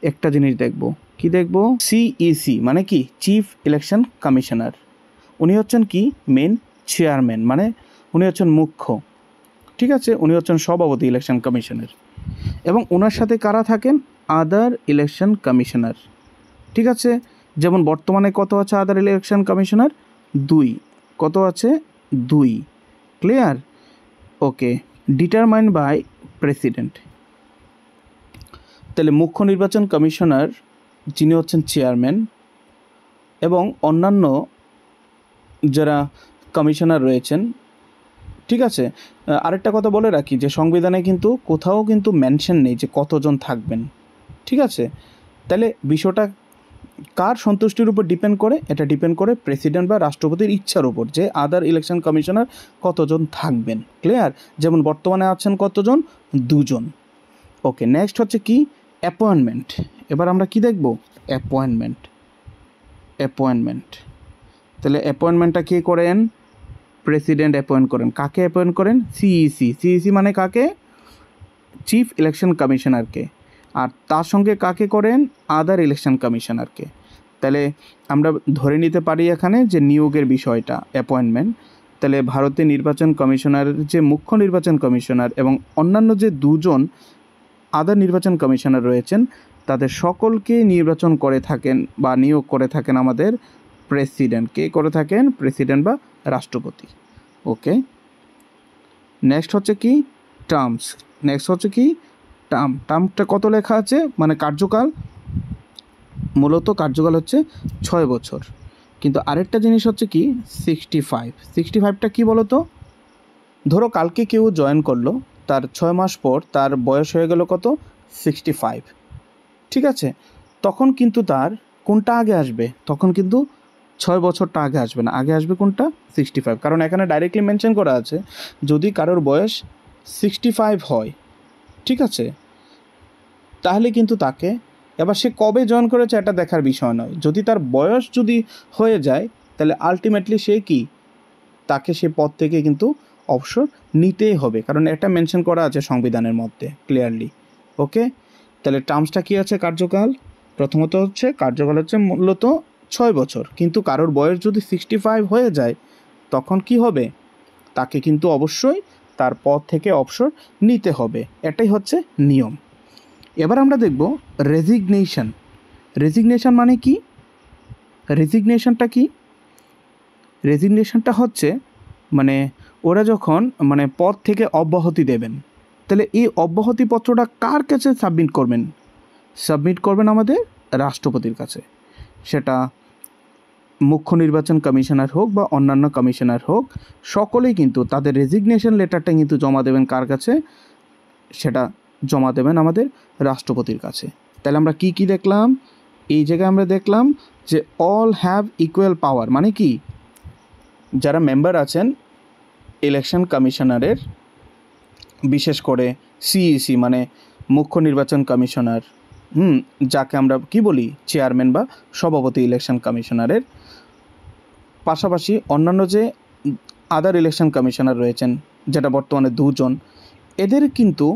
একটা জিনিস দেখব, কি দেখব? সিইসি মানে কি চিফ ইলেকশন কমিশনার, উনি হচ্ছেন কি মেন চেয়ারম্যান, মানে উনি হচ্ছেন মুখ্য, ঠিক আছে, উনি হচ্ছেন সভাপতি ইলেকশন কমিশনের। এবং ওনার সাথে কারা থাকেন? আদার ইলেকশন কমিশনার, ঠিক আছে। যেমন বর্তমানে কত আছে আদার ইলেকশন কমিশনার? 2। কত আছে? 2। Clear? Okay, determined by president. তাহলে মুখ্য নির্বাচন কমিশনার যিনি হচ্ছেন চেয়ারম্যান, এবং অন্যান্য যারা কমিশনার রয়েছেন, ঠিক আছে। আরেকটা কথা বলে রাখি যে সংবিধানে কিন্তু কোথাও কিন্তু মেনশন নেই যে কতজন থাকবেন, ঠিক আছে। তাহলে বিষয়টা কার সন্তুষ্টির উপর ডিপেন্ড করে? এটা ডিপেন্ড করে প্রেসিডেন্ট বা রাষ্ট্রপতির ইচ্ছার উপর যে আদার ইলেকশন কমিশনার কতজন থাকবেন। ক্লিয়ার? যেমন বর্তমানে আছেন কতজন? 2 জন। ওকে, নেক্সট হচ্ছে কি অ্যাপয়েন্টমেন্ট। এবার আমরা কি দেখব? অ্যাপয়েন্টমেন্ট। তাহলে অ্যাপয়েন্টমেন্টটা কে করেন? প্রেসিডেন্ট অ্যাপয়েন্ট করেন। কাকে অ্যাপয়েন্ট করেন? সিইসি মানে কাকে? Chief election কমিশনারকে। আর তার সঙ্গে কাকে করেন? আদার ইলেকশন কমিশনারকে। তাহলে আমরা ধরে নিতে পারি এখানে যে নিয়োগের বিষয়টা অ্যাপয়েন্টমেন্ট। তাহলে ভারতের নির্বাচন কমিশনারের যে মুখ্য নির্বাচন কমিশনার এবং অন্যান্য যে 2 জন আদার নির্বাচন কমিশনার রয়েছেন তাদের সকলকে নির্বাচন করে থাকেন বা নিয়োগ করে থাকেন আমাদের প্রেসিডেন্ট। কে করে থাকেন? প্রেসিডেন্ট বা রাষ্ট্রপতি। ওকে, নেক্সট হচ্ছে কি টার্মস। টার্মটা কত লেখা আছে? মানে কার্যকাল, মূলত কার্যকাল হচ্ছে 6 বছর। কিন্তু আরেকটা জিনিস হচ্ছে কি 65টা কি বলো তো? ধরো কালকে কেউ জয়েন করলো, তার 6 মাস পর তার বয়স হয়ে গেল কত? 65, ঠিক আছে। তখন কিন্তু তার কোনটা আগে আসবে? তখন কিন্তু 6 বছরটা আগে আসবে না, আগে আসবে কোনটা? 65। কারণ এখানে ডাইরেক্টলি মেনশন করা আছে যদি কারোর বয়স 65 হয়, ঠিক আছে, তাহলে কিন্তু তাকে, এবার সে কবে জয়েন করেছে এটা দেখার বিষয় নয়, যদি তার বয়স যদি হয়ে যায় তাহলে আলটিমেটলি সে কি, তাকে সে পদ থেকে কিন্তু অবসর নিতেই হবে, কারণ এটা মেনশন করা আছে সংবিধানের মধ্যে ক্লিয়ারলি। ওকে, তাহলে টার্মসটা কী আছে? কার্যকাল। প্রথমত হচ্ছে কার্যকাল হচ্ছে মূলত 6 বছর, কিন্তু কারোর বয়স যদি 65 হয়ে যায় তখন কি হবে? তাকে কিন্তু অবশ্যই তার পদ থেকে অবসর নিতে হবে, এটাই হচ্ছে নিয়ম। এবার আমরা দেখব রেজিগনেশন মানে কি? রেজিগনেশনটা কি? রেজিগনেশনটা হচ্ছে মানে ওরা যখন মানে পদ থেকে অব্যাহতি দেবেন, তাহলে এই অব্যাহতি পত্রটা কার কাছে সাবমিট করবেন আমাদের রাষ্ট্রপতির কাছে। সেটা মুখ্য নির্বাচন কমিশনার হোক বা অন্যান্য কমিশনার হোক, সকলেই কিন্তু তাদের রেজিগনেশন লেটারটা কিন্তু জমা দেবেন কার কাছে? সেটা জমা দেবেন আমাদের রাষ্ট্রপতির কাছে। তাহলে আমরা কি দেখলাম? এই জায়গায় আমরা দেখলাম যে অল হ্যাভ ইকুয়াল পাওয়ার মানে কি, যারা মেম্বার আছেন ইলেকশন কমিশনারের, বিশেষ করে সিইসি মানে মুখ্য নির্বাচন কমিশনার, যাকে আমরা কি বলি চেয়ারম্যান বা সভাপতি ইলেকশন কমিশনারের, পাশাপাশি অন্যান্য যে আদার ইলেকশন কমিশনার রয়েছেন যেটা বর্তমানে 2 জন, এদের কিন্তু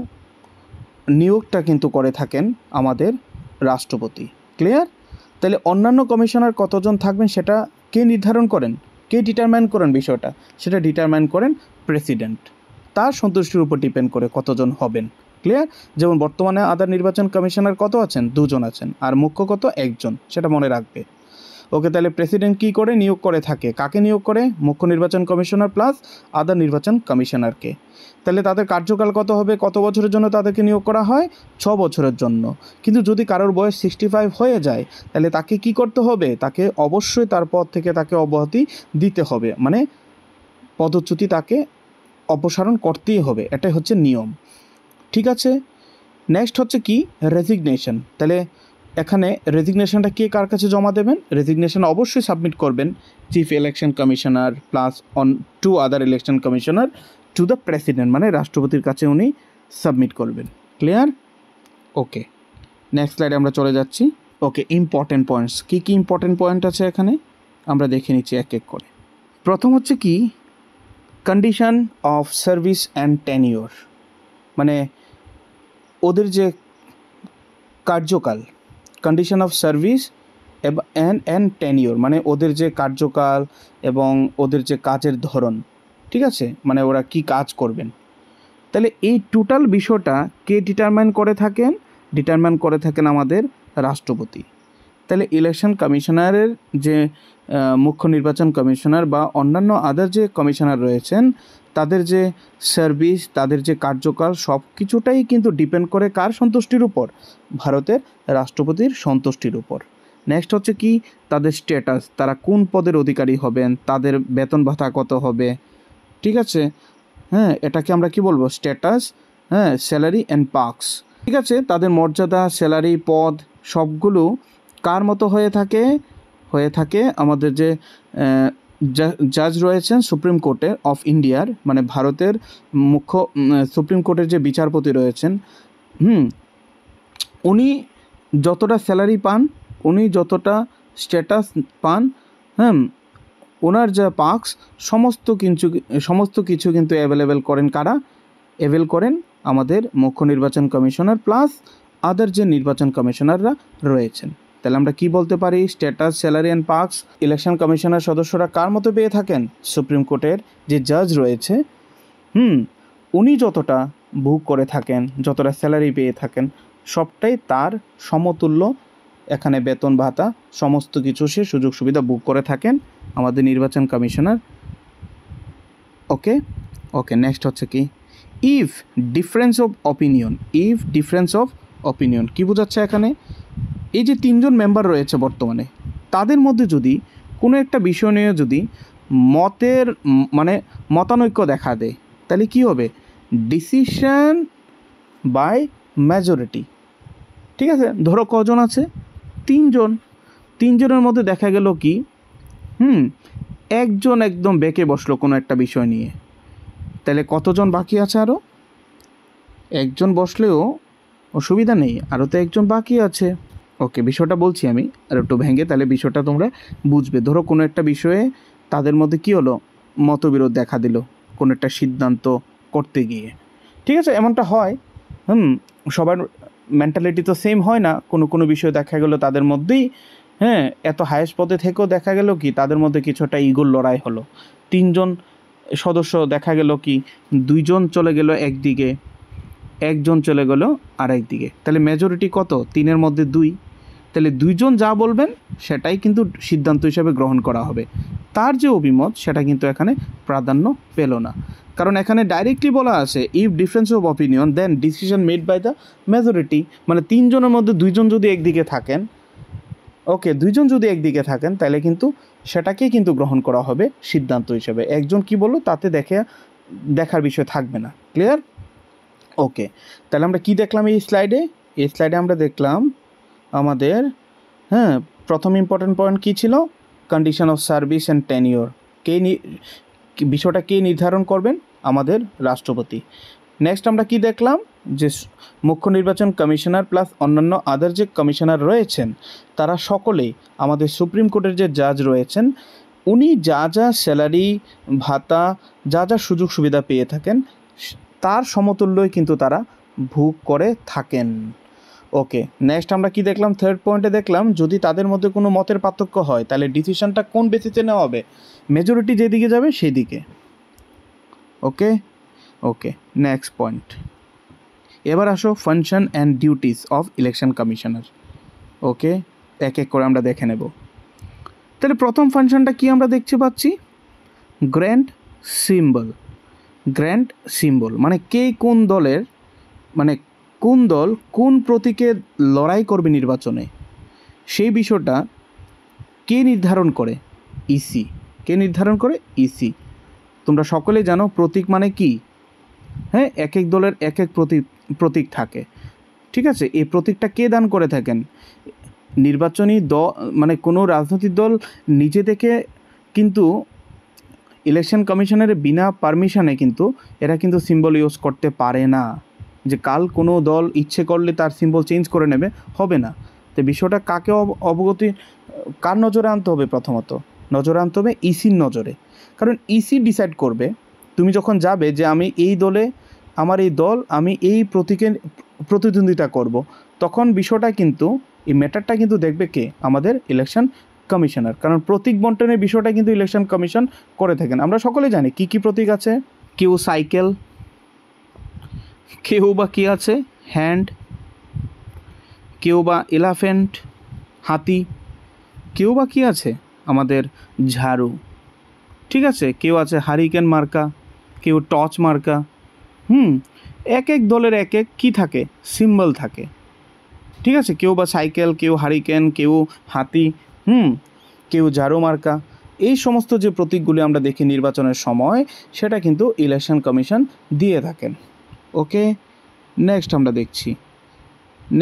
নিয়োগটা কিন্তু করে থাকেন আমাদের রাষ্ট্রপতি। ক্লিয়ার? তাহলে অন্যান্য কমিশনার কতজন থাকবেন সেটা কে নির্ধারণ করেন? কে ডিটারমাইন করেন বিষয়টা? সেটা ডিটারমাইন করেন প্রেসিডেন্ট। তার সন্তুষ্টির উপর ডিপেন্ড করে কতজন হবেন। ক্লিয়ার? যেমন বর্তমানে আদার নির্বাচন কমিশনার কত আছেন? 2 জন আছেন, আর মুখ্য কত? 1 জন, সেটা মনে রাখবে। ওকে, তাহলে প্রেসিডেন্ট কী করে নিয়োগ করে থাকে? কাকে নিয়োগ করে? মুখ্য নির্বাচন কমিশনার প্লাস আদার নির্বাচন কমিশনারকে। তাহলে তাদের কার্যকাল কত হবে? কত বছরের জন্য তাদেরকে নিয়োগ করা হয়? 6 বছরের জন্য। কিন্তু যদি কারোর বয়স 65 হয়ে যায়, তাহলে তাকে কি করতে হবে? তাকে অবশ্যই তার পদ থেকে তাকে অব্যাহতি দিতে হবে, মানে পদচ্যুতি তাকে অপসারণ করতেই হবে, এটাই হচ্ছে নিয়ম। ঠিক আছে, নেক্সট হচ্ছে কি? রেজিগনেশন। তাহলে এখানে রেজিগনেশনটা কে কার কাছে জমা দেবেন? রেজিগনেশন অবশ্যই সাবমিট করবেন chief election commissioner plus on 2 other election commissioner to the president, মানে রাষ্ট্রপতির কাছে উনি সাবমিট করবেন। ক্লিয়ার? ওকে, নেক্সট স্লাইডে আমরা চলে যাচ্ছি। ওকে, ইম্পর্টেন্ট পয়েন্টস, কী কী ইম্পর্টেন্ট পয়েন্ট আছে এখানে আমরা দেখে নিচ্ছি এক এক করে। প্রথম হচ্ছে কি? Condition of service and tenure, মানে ওদের যে কার্যকাল, condition of service and tenure, মানে ওদের যে কার্যকাল এবং ওদের যে কাজের ধরন, ঠিক আছে, মানে ওরা কি কাজ করবেন। তাহলে এই টোটাল বিষয়টা কে ডিটারমাইন করে থাকেন? ডিটারমাইন করে থাকেন আমাদের রাষ্ট্রপতি। তাহলে ইলেকশন কমিশনারের যে মুখ্য নির্বাচন কমিশনার বা অন্যান্য আদার যে কমিশনার রয়েছেন, তাদের যে সার্ভিস, তাদের যে কার্যকাল, সব কিছুটাই কিন্তু ডিপেন্ড করে কার সন্তুষ্টির উপর? ভারতের রাষ্ট্রপতির সন্তুষ্টির উপর। নেক্সট হচ্ছে কি? তাদের স্ট্যাটাস, তারা কোন পদের অধিকারী হবেন, তাদের বেতন ভাতা কত হবে, ঠিক আছে, হ্যাঁ, এটাকে আমরা কি বলবো? স্ট্যাটাস, হ্যাঁ, স্যালারি অ্যান্ড পার্কস, ঠিক আছে। তাদের মর্যাদা, স্যালারি, পদ সবগুলো কার মতো হয়ে থাকে? হয়ে থাকে আমাদের যে জাজ রয়েছেন সুপ্রিম কোর্টে অফ ইন্ডিয়ার, মানে ভারতের মুখ্য সুপ্রিম কোর্টের যে বিচারপতি রয়েছেন, উনি যতটা স্যালারি পান, উনি যতটা স্ট্যাটাস পান, ওনার যা পার্কস, সমস্ত কিছু কিন্তু অ্যাভেলেবেল করেন কারা? অ্যাভেল করেন আমাদের মুখ্য নির্বাচন কমিশনার প্লাস আদার যে নির্বাচন কমিশনাররা রয়েছেন। তাহলে আমরা কি বলতে পারি? Status, salary and parks election commissioner সদস্যরা কার মতো পেয়ে থাকেন? সুপ্রিম কোর্টের যে জাজ রয়েছে, উনি যতটা ভোগ করে থাকেন, যতটা স্যালারি পেয়ে থাকেন, সবটাই তার সমতুল্য এখানে বেতন ভাতা সমস্ত কিছু সে সুযোগ সুবিধা ভোগ করে থাকেন আমাদের নির্বাচন কমিশনার। ওকে ওকে, নেক্সট হচ্ছে কি? ইফ ডিফারেন্স অফ অপিনিয়ন, কী বোঝাচ্ছে এখানে? এই যে 3 জন মেম্বার রয়েছে বর্তমানে, তাদের মধ্যে যদি কোনো একটা বিষয় নিয়ে যদি মতানৈক্য দেখা দেয়, তাহলে কি হবে? Decision by majority. ঠিক আছে, ধরো কজন আছে? 3 জন। 3 জনের মধ্যে দেখা গেল কি একজন একদম বেঁকে বসলো কোনো একটা বিষয় নিয়ে, তাহলে কতজন বাকি আছে? আরও একজন বসলেও অসুবিধা নেই, আরও তো একজন বাকি আছে। ওকে, বিষয়টা বলছি আমি আর একটু ভেঙে, তাহলে বিষয়টা তোমরা বুঝবে। ধরো কোনো একটা বিষয়ে তাদের মধ্যে কি হলো? মতবিরোধ দেখা দিল কোনো একটা সিদ্ধান্ত করতে গিয়ে, ঠিক আছে, এমনটা হয়। সবার মেন্টালিটি তো সেম হয় না। কোনো বিষয় দেখা গেলো তাদের মধ্যেই, এত হায়েস্ট পদে থেকেও দেখা গেল কি তাদের মধ্যে কিছুটা ইগোর লড়াই হলো। 3 জন সদস্য দেখা গেল কি 2 জন চলে গেল একদিকে, 1 জন চলে গেল আরেক দিকে, তাহলে মেজরিটি কত? 3-এর মধ্যে 2, তাহলে 2 জন যা বলবেন সেটাই কিন্তু সিদ্ধান্ত হিসাবে গ্রহণ করা হবে। তার যে অভিমত সেটা কিন্তু এখানে প্রাধান্য পেল না, কারণ এখানে ডাইরেক্টলি বলা আছে if difference of opinion then decision made by the majority, মানে 3 জনের মধ্যে 2 জন যদি একদিকে থাকেন, ওকে, 2 জন যদি একদিকে থাকেন, তাহলে কিন্তু সেটাকেই কিন্তু গ্রহণ করা হবে সিদ্ধান্ত হিসেবে। একজন কি বললো তাতে দেখার বিষয় থাকবে না। ক্লিয়ার? ওকে, তাহলে আমরা কি দেখলাম এই স্লাইডে? আমরা দেখলাম আমাদের প্রথম ইম্পর্টেন্ট পয়েন্ট কী ছিল? Condition of service and tenure. বিষয়টা কে নির্ধারণ করবেন? আমাদের রাষ্ট্রপতি। নেক্সট আমরা কি দেখলাম? যে মুখ্য নির্বাচন কমিশনার প্লাস অন্যান্য আদার যে কমিশনার রয়েছেন, তারা সকলেই আমাদের সুপ্রিম কোর্টের যে জাজ রয়েছেন, উনি যা যা স্যালারি, ভাতা, যা যা সুযোগ সুবিধা পেয়ে থাকেন, তার সমতুল্যই কিন্তু তারা ভোগ করে থাকেন। ওকে, নেক্সট আমরা কি দেখলাম? থার্ড পয়েন্টে দেখলাম যদি তাদের মধ্যে কোনো মতের পার্থক্য হয়, তাহলে ডিসিশনটা কোন বেসিসে নেওয়া হবে? মেজরিটি যেদিকে যাবে সেই দিকে। ওকে, নেক্সট পয়েন্ট, এবার আসো function and duties of election commissioner. Okay, এক এক করে আমরা দেখে নেব। তাহলে প্রথম ফাংশনটা কি আমরা দেখতে পাচ্ছি, গ্র্যান্ড সিম্বল। গ্র্যান্ড সিম্বল মানে কে কোন দলের, মানে কোন দল কোন প্রতীকে লড়াই করবে নির্বাচনে, সেই বিষয়টা কে নির্ধারণ করে, ইসি। কে নির্ধারণ করে, ইসি। তোমরা সকলেই জানো প্রতীক মানে কি, হ্যাঁ, এক এক দলের এক এক প্রতীক থাকে, ঠিক আছে। এই প্রতীকটা কে দান করে থাকেন, নির্বাচনী দল, মানে কোনো রাজনৈতিক দল নিজে থেকে কিন্তু ইলেকশন কমিশনের বিনা পারমিশনে কিন্তু এরা কিন্তু সিম্বল ইউজ করতে পারে না, যে কাল কোনো দল ইচ্ছে করলে তার সিম্বল চেঞ্জ করে নেবে, হবে না। তো বিষয়টা কাকে অবগতি, কার নজরে আনতে হবে, প্রথমত নজরে আনতে হবে ইসির নজরে। কারণ ইসি ডিসাইড করবে, তুমি যখন যাবে যে আমি এই দলে, আমার এই দল, আমি এই প্রতীকের প্রতিদ্বন্দ্বিতা করব, তখন বিষয়টা কিন্তু, এই ম্যাটারটা কিন্তু দেখবে কে, আমাদের ইলেকশন কমিশনার। কারণ প্রতীক বন্টনের বিষয়টা কিন্তু ইলেকশন কমিশন করে থাকেন। আমরা সকলে জানি কি কি প্রতীক আছে, কেউ সাইকেল, কেউ বা কী আছে হ্যান্ড, কেউ বা এলিফ্যান্ট হাতি, কেউ বা কী আছে আমাদের ঝাড়ু, ঠিক আছে, কেউ আছে হারিকেন মার্কা, কেউ টর্চ মার্কা। এক এক দলের এক এক কী থাকে, সিম্বল থাকে, ঠিক আছে। কেউ বা সাইকেল, কেউ হারিকেন, কেউ হাতি, কেউ ঝাড়ু মার্কা। এই সমস্ত যে প্রতীকগুলি আমরা দেখি নির্বাচনের সময়, সেটা কিন্তু ইলেকশন কমিশন দিয়ে থাকেন। ওকে, নেক্সট আমরা দেখছি,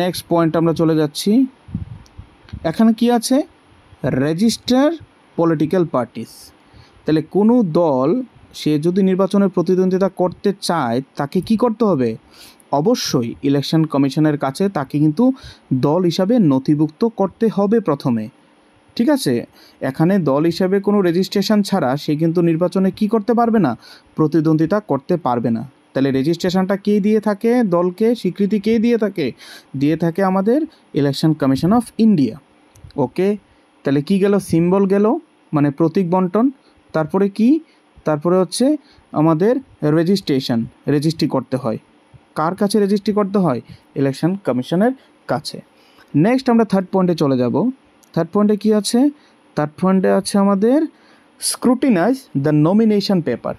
নেক্সট পয়েন্ট আমরা চলে যাচ্ছি। এখানে কি আছে, রেজিস্টার পলিটিক্যাল পার্টিস। তাহলে কোনো দল সে যদি নির্বাচনের প্রতিদ্বন্দ্বিতা করতে চায়, তাকে কি করতে হবে, অবশ্যই ইলেকশন কমিশনের কাছে তাকে কিন্তু দল হিসাবে নথিভুক্ত করতে হবে প্রথমে, ঠিক আছে। এখানে দল হিসাবে কোনো রেজিস্ট্রেশন ছাড়া সে কিন্তু নির্বাচনে কি করতে পারবে না, প্রতিদ্বন্দ্বিতা করতে পারবে না। তাহলে রেজিস্ট্রেশনটা কে দিয়ে থাকে, দলকে স্বীকৃতি কে দিয়ে থাকে আমাদের ইলেকশন কমিশন অফ ইন্ডিয়া। ওকে, তাহলে কি গেল, সিম্বল গেল, মানে প্রতীক বন্টন। তারপরে কি, তারপরে হচ্ছে আমাদের রেজিস্ট্রি করতে হয়। কার কাছে রেজিস্ট্রি করতে হয়, ইলেকশন কমিশনের কাছে। নেক্সট আমরা থার্ড পয়েন্টে চলে যাব। থার্ড পয়েন্টে কি আছে, থার্ড পয়েন্টে আছে আমাদের স্ক্রুটিনাইজ দ্য নমিনেশন পেপার।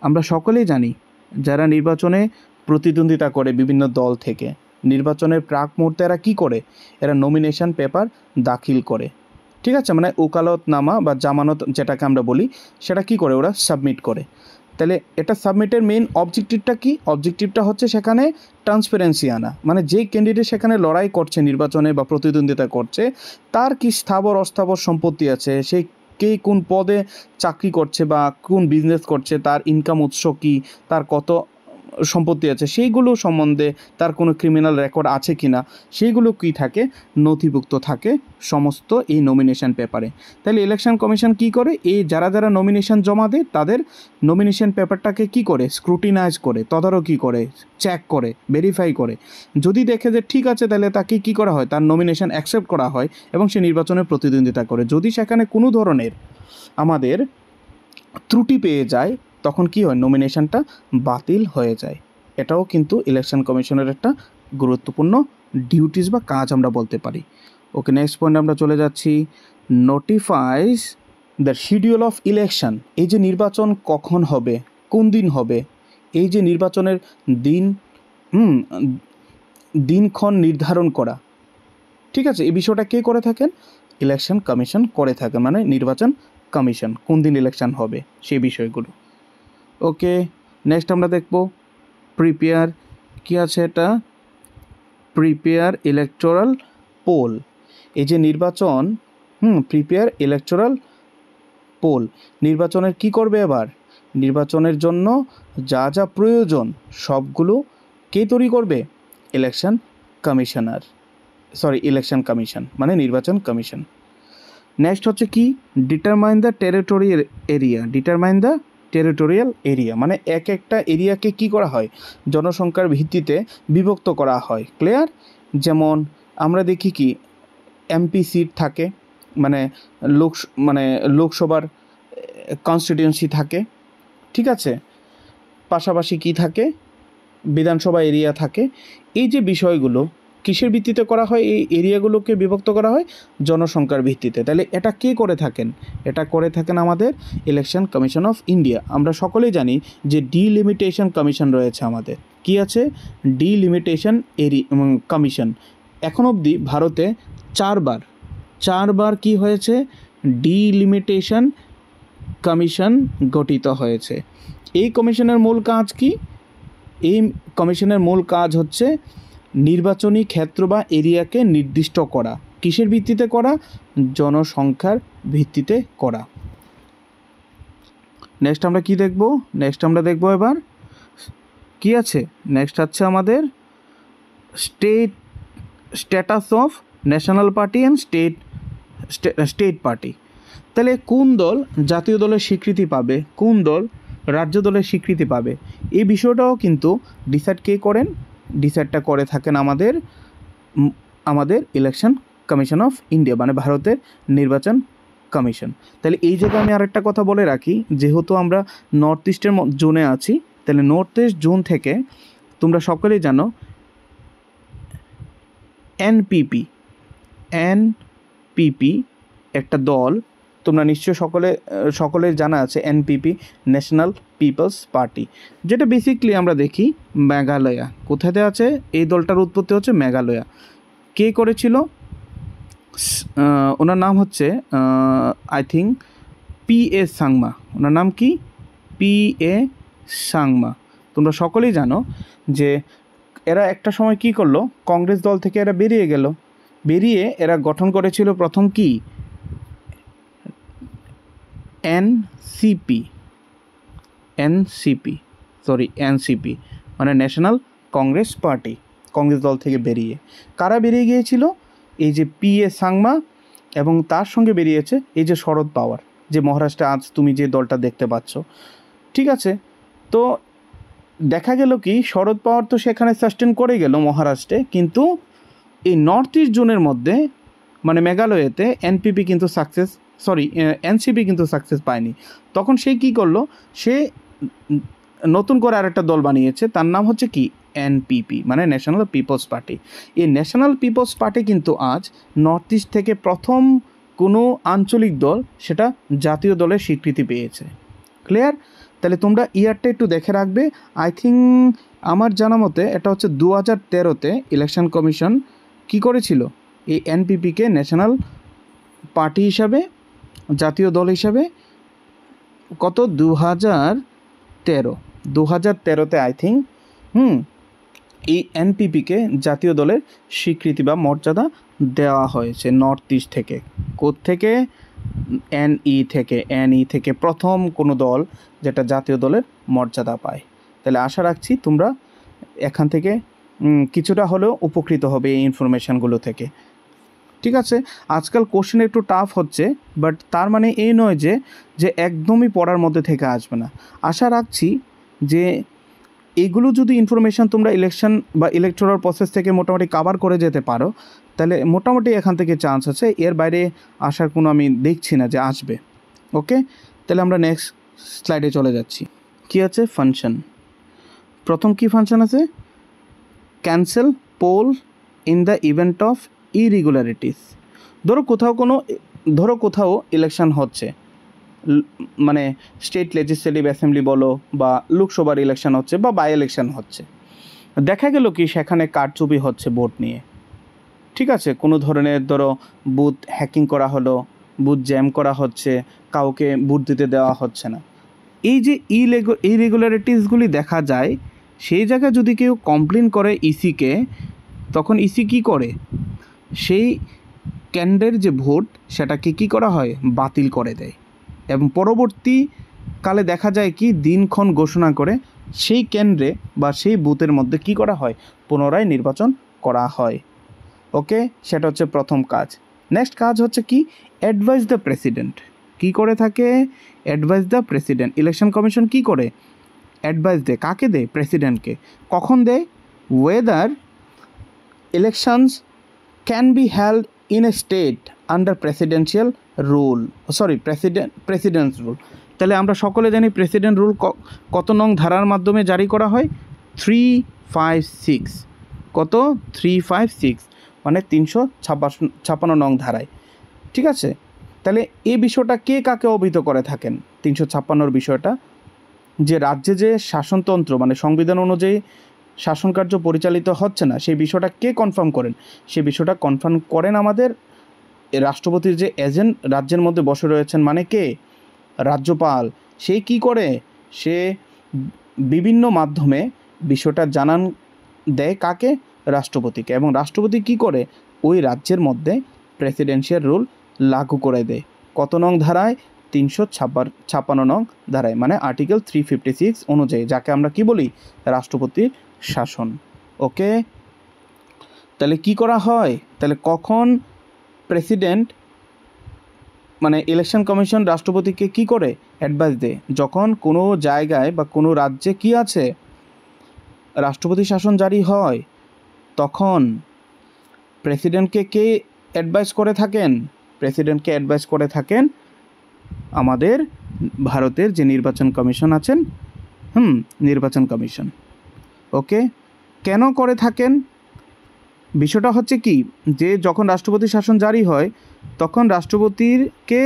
আমরা সকলেই জানি যারা নির্বাচনে প্রতিদ্বন্দ্বিতা করে বিভিন্ন দল থেকে, নির্বাচনের প্রাক মুহূর্তে এরা কী করে, এরা নমিনেশন পেপার দাখিল করে, ঠিক আছে, মানে ওকালতনামা বা জামানত যেটাকে আমরা বলি, সেটা কি করে, ওরা সাবমিট করে। তাহলে এটা সাবমিটের মেইন অবজেক্টিভটা কি, অবজেক্টিভটা হচ্ছে সেখানে ট্রান্সপারেন্সি আনা, মানে যেই ক্যান্ডিডেট সেখানে লড়াই করছে নির্বাচনে বা প্রতিদ্বন্দ্বিতা করছে, তার কি স্থাবর অস্থাবর সম্পত্তি আছে, সে কে কোন পদে চাকরি করছে বা কোন বিজনেস করছে, তার ইনকাম উৎস কী, তার কত সম্পত্তি আছে, সেইগুলো সম্বন্ধে তার কোনো ক্রিমিনাল রেকর্ড আছে কি না, সেইগুলো কী থাকে, নথিভুক্ত থাকে সমস্ত এই নমিনেশন পেপারে। তাহলে ইলেকশন কমিশন কি করে, এই যারা যারা নমিনেশন জমা দেয় তাদের নমিনেশন পেপারটাকে কি করে, স্ক্রুটিনাইজ করে, তদারকি করে, চেক করে, ভেরিফাই করে। যদি দেখে যে ঠিক আছে, তাহলে তাকে কি করা হয়, তার নমিনেশন অ্যাকসেপ্ট করা হয় এবং সে নির্বাচনে প্রতিদ্বন্দ্বিতা করে। যদি সেখানে কোনো ধরনের আমাদের ত্রুটি পেয়ে যায়, তখন কি হয়, নমিনেশনটা বাতিল হয়ে যায়। এটাও কিন্তু ইলেকশন কমিশনের একটা গুরুত্বপূর্ণ ডিউটিস বা কাজ আমরা বলতে পারি। ওকে, নেক্সট পয়েন্ট আমরা চলে যাচ্ছি, নোটিফাইজ দ্য শিডিউল অফ ইলেকশন। এই যে নির্বাচন কখন হবে, কোন দিন হবে, এই যে নির্বাচনের দিনক্ষণ নির্ধারণ করা, ঠিক আছে, এই বিষয়টা কে করে থাকেন, ইলেকশন কমিশন করে থাকেন, মানে নির্বাচন কমিশন কোন দিন ইলেকশন হবে সেই বিষয়গুলো। ওকে, নেক্সট আমরা দেখব প্রিপেয়ার, কি আছে এটা, প্রিপেয়ার ইলেকটোরাল পোল। এই যে নির্বাচন, প্রিপেয়ার ইলেকটোরাল পোল, নির্বাচনের কি করবে, এবার নির্বাচনের জন্য যা যা প্রয়োজন সবগুলো কে তৈরি করবে, ইলেকশন কমিশন মানে নির্বাচন কমিশন। নেক্সট হচ্ছে কি, ডিটারমাইন দ্য টেরিটোরিয়াল এরিয়া, মানে এক একটা এরিয়াকে কি করা হয়, জনসংখ্যার ভিত্তিতে বিভক্ত করা হয়। ক্লিয়ার, যেমন আমরা দেখি কি এমপি সিট থাকে, মানে লোকসভার কনস্টিটিউয়েন্সি থাকে, ঠিক আছে, পাশাপাশি কি থাকে, বিধানসভা এরিয়া থাকে। এই যে বিষয়গুলো কিসের ভিত্তিতে করা হয়, এই এরিয়াগুলোকে বিভক্ত করা হয় জনসংখ্যার ভিত্তিতে। তাহলে এটা কে করে থাকেন? এটা করে থাকেন আমাদের ইলেকশন কমিশন অফ ইন্ডিয়া। আমরা সকলেই জানি যে ডিলিমিটেশন কমিশন রয়েছে আমাদের। কি আছে? Delimitation commission. এখন অবধি ভারতে চারবার কি হয়েছে? ডিলিমিটেশন কমিশন গঠিত হয়েছে। এই কমিশনের মূল কাজ কি? এই কমিশনের মূল কাজ হচ্ছে নির্বাচনী ক্ষেত্র বা এরিয়াকে নির্দিষ্ট করা। কিসের ভিত্তিতে করা? জনসংখ্যার ভিত্তিতে করা। নেক্সট আমরা কি দেখব? নেক্সট আমরা দেখব এবার কি আছে? নেক্সট হচ্ছে আমাদের status of national party and state party. তাহলে কোন দল জাতীয় দলের স্বীকৃতি পাবে, কোন দল রাজ্য দলের স্বীকৃতি পাবে, এই বিষয়টাও কিন্তু ডিসাইড কে করেন? ডিসাইডটা করে থাকেন আমাদের ইলেকশন কমিশন অফ ইন্ডিয়া, মানে ভারতের নির্বাচন কমিশন। তাহলে এই জায়গায় আমি আরেকটা কথা বলে রাখি, যেহেতু আমরা নর্থ ইস্টের জোনে আছি, তাহলে নর্থ ইস্ট জোন থেকে তোমরা সকলেই জানো এনপিপি একটা দল, তোমরা নিশ্চয় সকলের জানা আছে এনপিপি, ন্যাশনাল পিপলস পার্টি, যেটা বেসিকলি আমরা দেখি মেঘালয়া। কোথাতে আছে? এই দলটার উৎপত্তি হচ্ছে মেঘালয়া। কে করেছিল? ওনার নাম হচ্ছে আই থিঙ্ক পি.এ. সাংমা। ওনার নাম কি? পি.এ. সাংমা। তোমরা সকলেই জানো যে এরা একটা সময় কি করলো, কংগ্রেস দল থেকে এরা বেরিয়ে এরা গঠন করেছিল প্রথম কি? এনসিপি মানে ন্যাশনাল কংগ্রেস পার্টি। কংগ্রেস দল থেকে বেরিয়ে কারা বেরিয়ে গিয়েছিল? এই যে পি.এ. সাংমা, এবং তার সঙ্গে বেরিয়েছে এই যে শরদ পাওয়ার, যে মহারাষ্ট্রে আজ তুমি যে দলটা দেখতে পাচ্ছ। ঠিক আছে, তো দেখা গেল কি শরদ পাওয়ার তো সেখানে সাস্টেন করে গেল মহারাষ্ট্রে, কিন্তু এই নর্থ ইস্ট জোনের মধ্যে মানে মেঘালয়তে এনসিপি কিন্তু সাকসেস পায়নি। তখন সে কি করলো? সে নতুন করে আরেকটা দল বানিয়েছে, তার নাম হচ্ছে কি? এনপিপি মানে ন্যাশনাল পিপলস পার্টি। এই ন্যাশনাল পিপলস পার্টি কিন্তু আজ নর্থ ইস্ট থেকে প্রথম কোনো আঞ্চলিক দল সেটা জাতীয় দলের স্বীকৃতি পেয়েছে। ক্লিয়ার? তাহলে তোমরা ইয়ারটা একটু দেখে রাখবে। আই থিঙ্ক আমার জানা মতে এটা হচ্ছে 2013-তে ইলেকশন কমিশন কি করেছিল? এই এনপিপিকে ন্যাশনাল পার্টি হিসাবে, জাতীয় দল হিসাবে কত 2013-তে আই থিঙ্ক এই এনপিপিকে জাতীয় দলের স্বীকৃতি বা মর্যাদা দেওয়া হয়েছে নর্থ ইস্ট থেকে। কোত্থেকে? এনই থেকে প্রথম কোনো দল যেটা জাতীয় দলের মর্যাদা পায়। তাহলে আশা রাখছি তোমরা এখান থেকে কিছুটা হলেও উপকৃত হবে এই ইনফরমেশানগুলো থেকে। ঠিক আছে, আজকাল কোশ্চেন একটু টাফ হচ্ছে, বাট তার মানে এই নয় যে একদমই পড়ার মধ্যে থেকে আসবে না। আশা রাখছি যে এইগুলো যদি ইনফরমেশান তোমরা ইলেকশন বা ইলেকটোরাল প্রসেস থেকে মোটামুটি কভার করে যেতে পারো, তাহলে মোটামুটি এখান থেকে চান্স আছে। এর বাইরে আসার কোনো আমি দেখছি না যে আসবে। ওকে, তাহলে আমরা নেক্সট স্লাইডে চলে যাচ্ছি। কি আছে? ফাংশন। প্রথম কি ফাংশন আছে? Cancel poll in the event of irregularities. ধরো কোথাও ইলেকশন হচ্ছে, মানে স্টেট লেজিসলেটিভ অ্যাসেম্বলি বলো বা লোকসভার ইলেকশন হচ্ছে বা বাই ইলেকশন হচ্ছে, দেখা গেল কি সেখানে কারচুপি হচ্ছে ভোট নিয়ে। ঠিক আছে, কোনো ধরনের ধরো বুথ হ্যাকিং করা হলো, বুথ জ্যাম করা হচ্ছে, কাউকে ভোট দিতে দেওয়া হচ্ছে না। এই যে ইরেগুলারিটিসগুলি দেখা যায়, সেই জায়গায় যদি কেউ কমপ্লেন করে ইসিকে, তখন ইসি কী করে? সেই কেন্দ্রের যে ভোট সেটাকে কী করা হয়? বাতিল করে দেয়। এবং পরবর্তীকালে দেখা যায় কি দিনক্ষণ ঘোষণা করে সেই কেন্দ্রে বা সেই বুথের মধ্যে কি করা হয়? পুনরায় নির্বাচন করা হয়। ওকে, সেটা হচ্ছে প্রথম কাজ। নেক্সট কাজ হচ্ছে কি? Advice the president. কী করে থাকে? Advice the president. Election commission কি করে? অ্যাডভাইস দেয়। কাকে দেয়? প্রেসিডেন্টকে। কখন দেয়? Weather elections can be held in a state under presidential rule, presidents rule. তাহলে আমরা সকলে জানি প্রেসিডেন্ট রুল কত নং ধারার মাধ্যমে জারি করা হয়? 356, কত 356 মানে 356 নং ধারায়। ঠিক আছে, তাহলে এই বিষয়টা কে কাকে অবহিত করে থাকেন? 356 বিষয়টা যে রাজ্যে যে শাসনতন্ত্র মানে সংবিধান অনুযায়ী শাসন কার্য পরিচালিত হচ্ছে না, সেই বিষয়টা কে কনফার্ম করেন? সেই বিষয়টা কনফার্ম করেন আমাদের রাষ্ট্রপতির যে এজেন্ট রাজ্যের মধ্যে বসে রয়েছেন, মানে কে? রাজ্যপাল। সে কি করে? সে বিভিন্ন মাধ্যমে বিষয়টা জানান দেয় কাকে? রাষ্ট্রপতিকে। এবং রাষ্ট্রপতি কি করে? ওই রাজ্যের মধ্যে প্রেসিডেন্সিয়াল রুল লাগু করে দেয়। কত নং ধারায়? 356 নং ধারায়, মানে আর্টিকেল 356 অনুযায়ী, যাকে আমরা কি বলি? রাষ্ট্রপতির শাসন। ওকে, তাহলে কি করা হয়? তাহলে কখন প্রেসিডেন্ট মানে ইলেকশন কমিশন রাষ্ট্রপতিকে কি করে? অ্যাডভাইস দেয় যখন কোনো জায়গায় বা কোনো রাজ্যে কি আছে? রাষ্ট্রপতি শাসন জারি হয়, তখন প্রেসিডেন্টকে কে অ্যাডভাইস করে থাকেন? প্রেসিডেন্টকে অ্যাডভাইস করে থাকেন আমাদের ভারতের যে নির্বাচন কমিশন আছেন, নির্বাচন কমিশন। ওকে, কেন করে থাকেন? বিষয়টা হচ্ছে কি, যে যখন রাষ্ট্রপতি শাসন জারি হয় তখন রাষ্ট্রপতিকে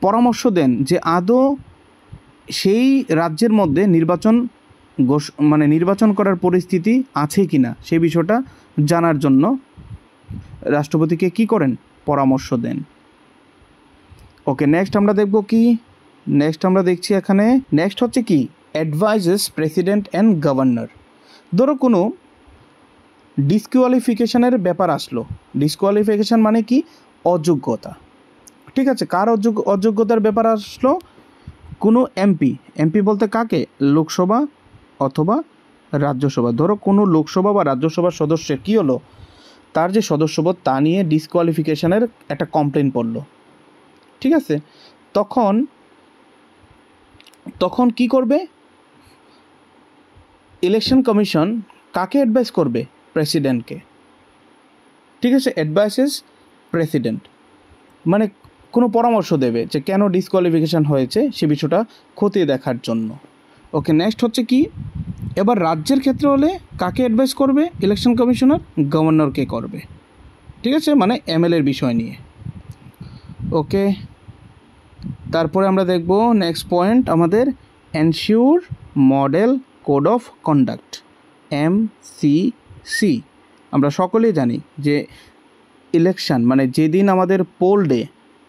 পরামর্শ দেন যে আদৌ সেই রাজ্যের মধ্যে নির্বাচন করার পরিস্থিতি আছে কি না, সেই বিষয়টা জানার জন্য রাষ্ট্রপতিকে কি করেন? পরামর্শ দেন। ওকে, নেক্সট আমরা দেখব কি? নেক্সট আমরা দেখছি এখানে, নেক্সট হচ্ছে কি? অ্যাডভাইজেস প্রেসিডেন্ট অ্যান্ড গভর্নর। ধরো কোনো ডিসকোয়ালিফিকেশনের ব্যাপার আসলো। ডিসকোয়ালিফিকেশন মানে কি? অযোগ্যতা। ঠিক আছে, কার অযোগ্যতার ব্যাপার আসলো? কোনো এমপি বলতে কাকে? লোকসভা অথবা রাজ্যসভা। ধরো কোনো লোকসভা বা রাজ্যসভার সদস্যের কী হলো? তার যে সদস্যপদ তা নিয়ে ডিসকোয়ালিফিকেশনের একটা কমপ্লেন পড়লো। ঠিক আছে, তখন কি করবে? ইলেকশন কমিশন কাকে অ্যাডভাইস করবে? প্রেসিডেন্টকে। ঠিক আছে, অ্যাডভাইসেস প্রেসিডেন্ট মানে কোনো পরামর্শ দেবে যে কেন ডিসকোয়ালিফিকেশন হয়েছে সে বিষয়টা খতিয়ে দেখার জন্য। ওকে, নেক্সট হচ্ছে কি? এবার রাজ্যের ক্ষেত্রে হলে কাকে অ্যাডভাইস করবে ইলেকশন কমিশনার? গভর্নরকে করবে। ঠিক আছে, মানে এমএলএর বিষয় নিয়ে। ওকে, তারপরে আমরা দেখব নেক্সট পয়েন্ট আমাদের ensure model code of conduct, MCC। আমরা সকলেই জানি যে ইলেকশন মানে যেদিন আমাদের পোল ডে,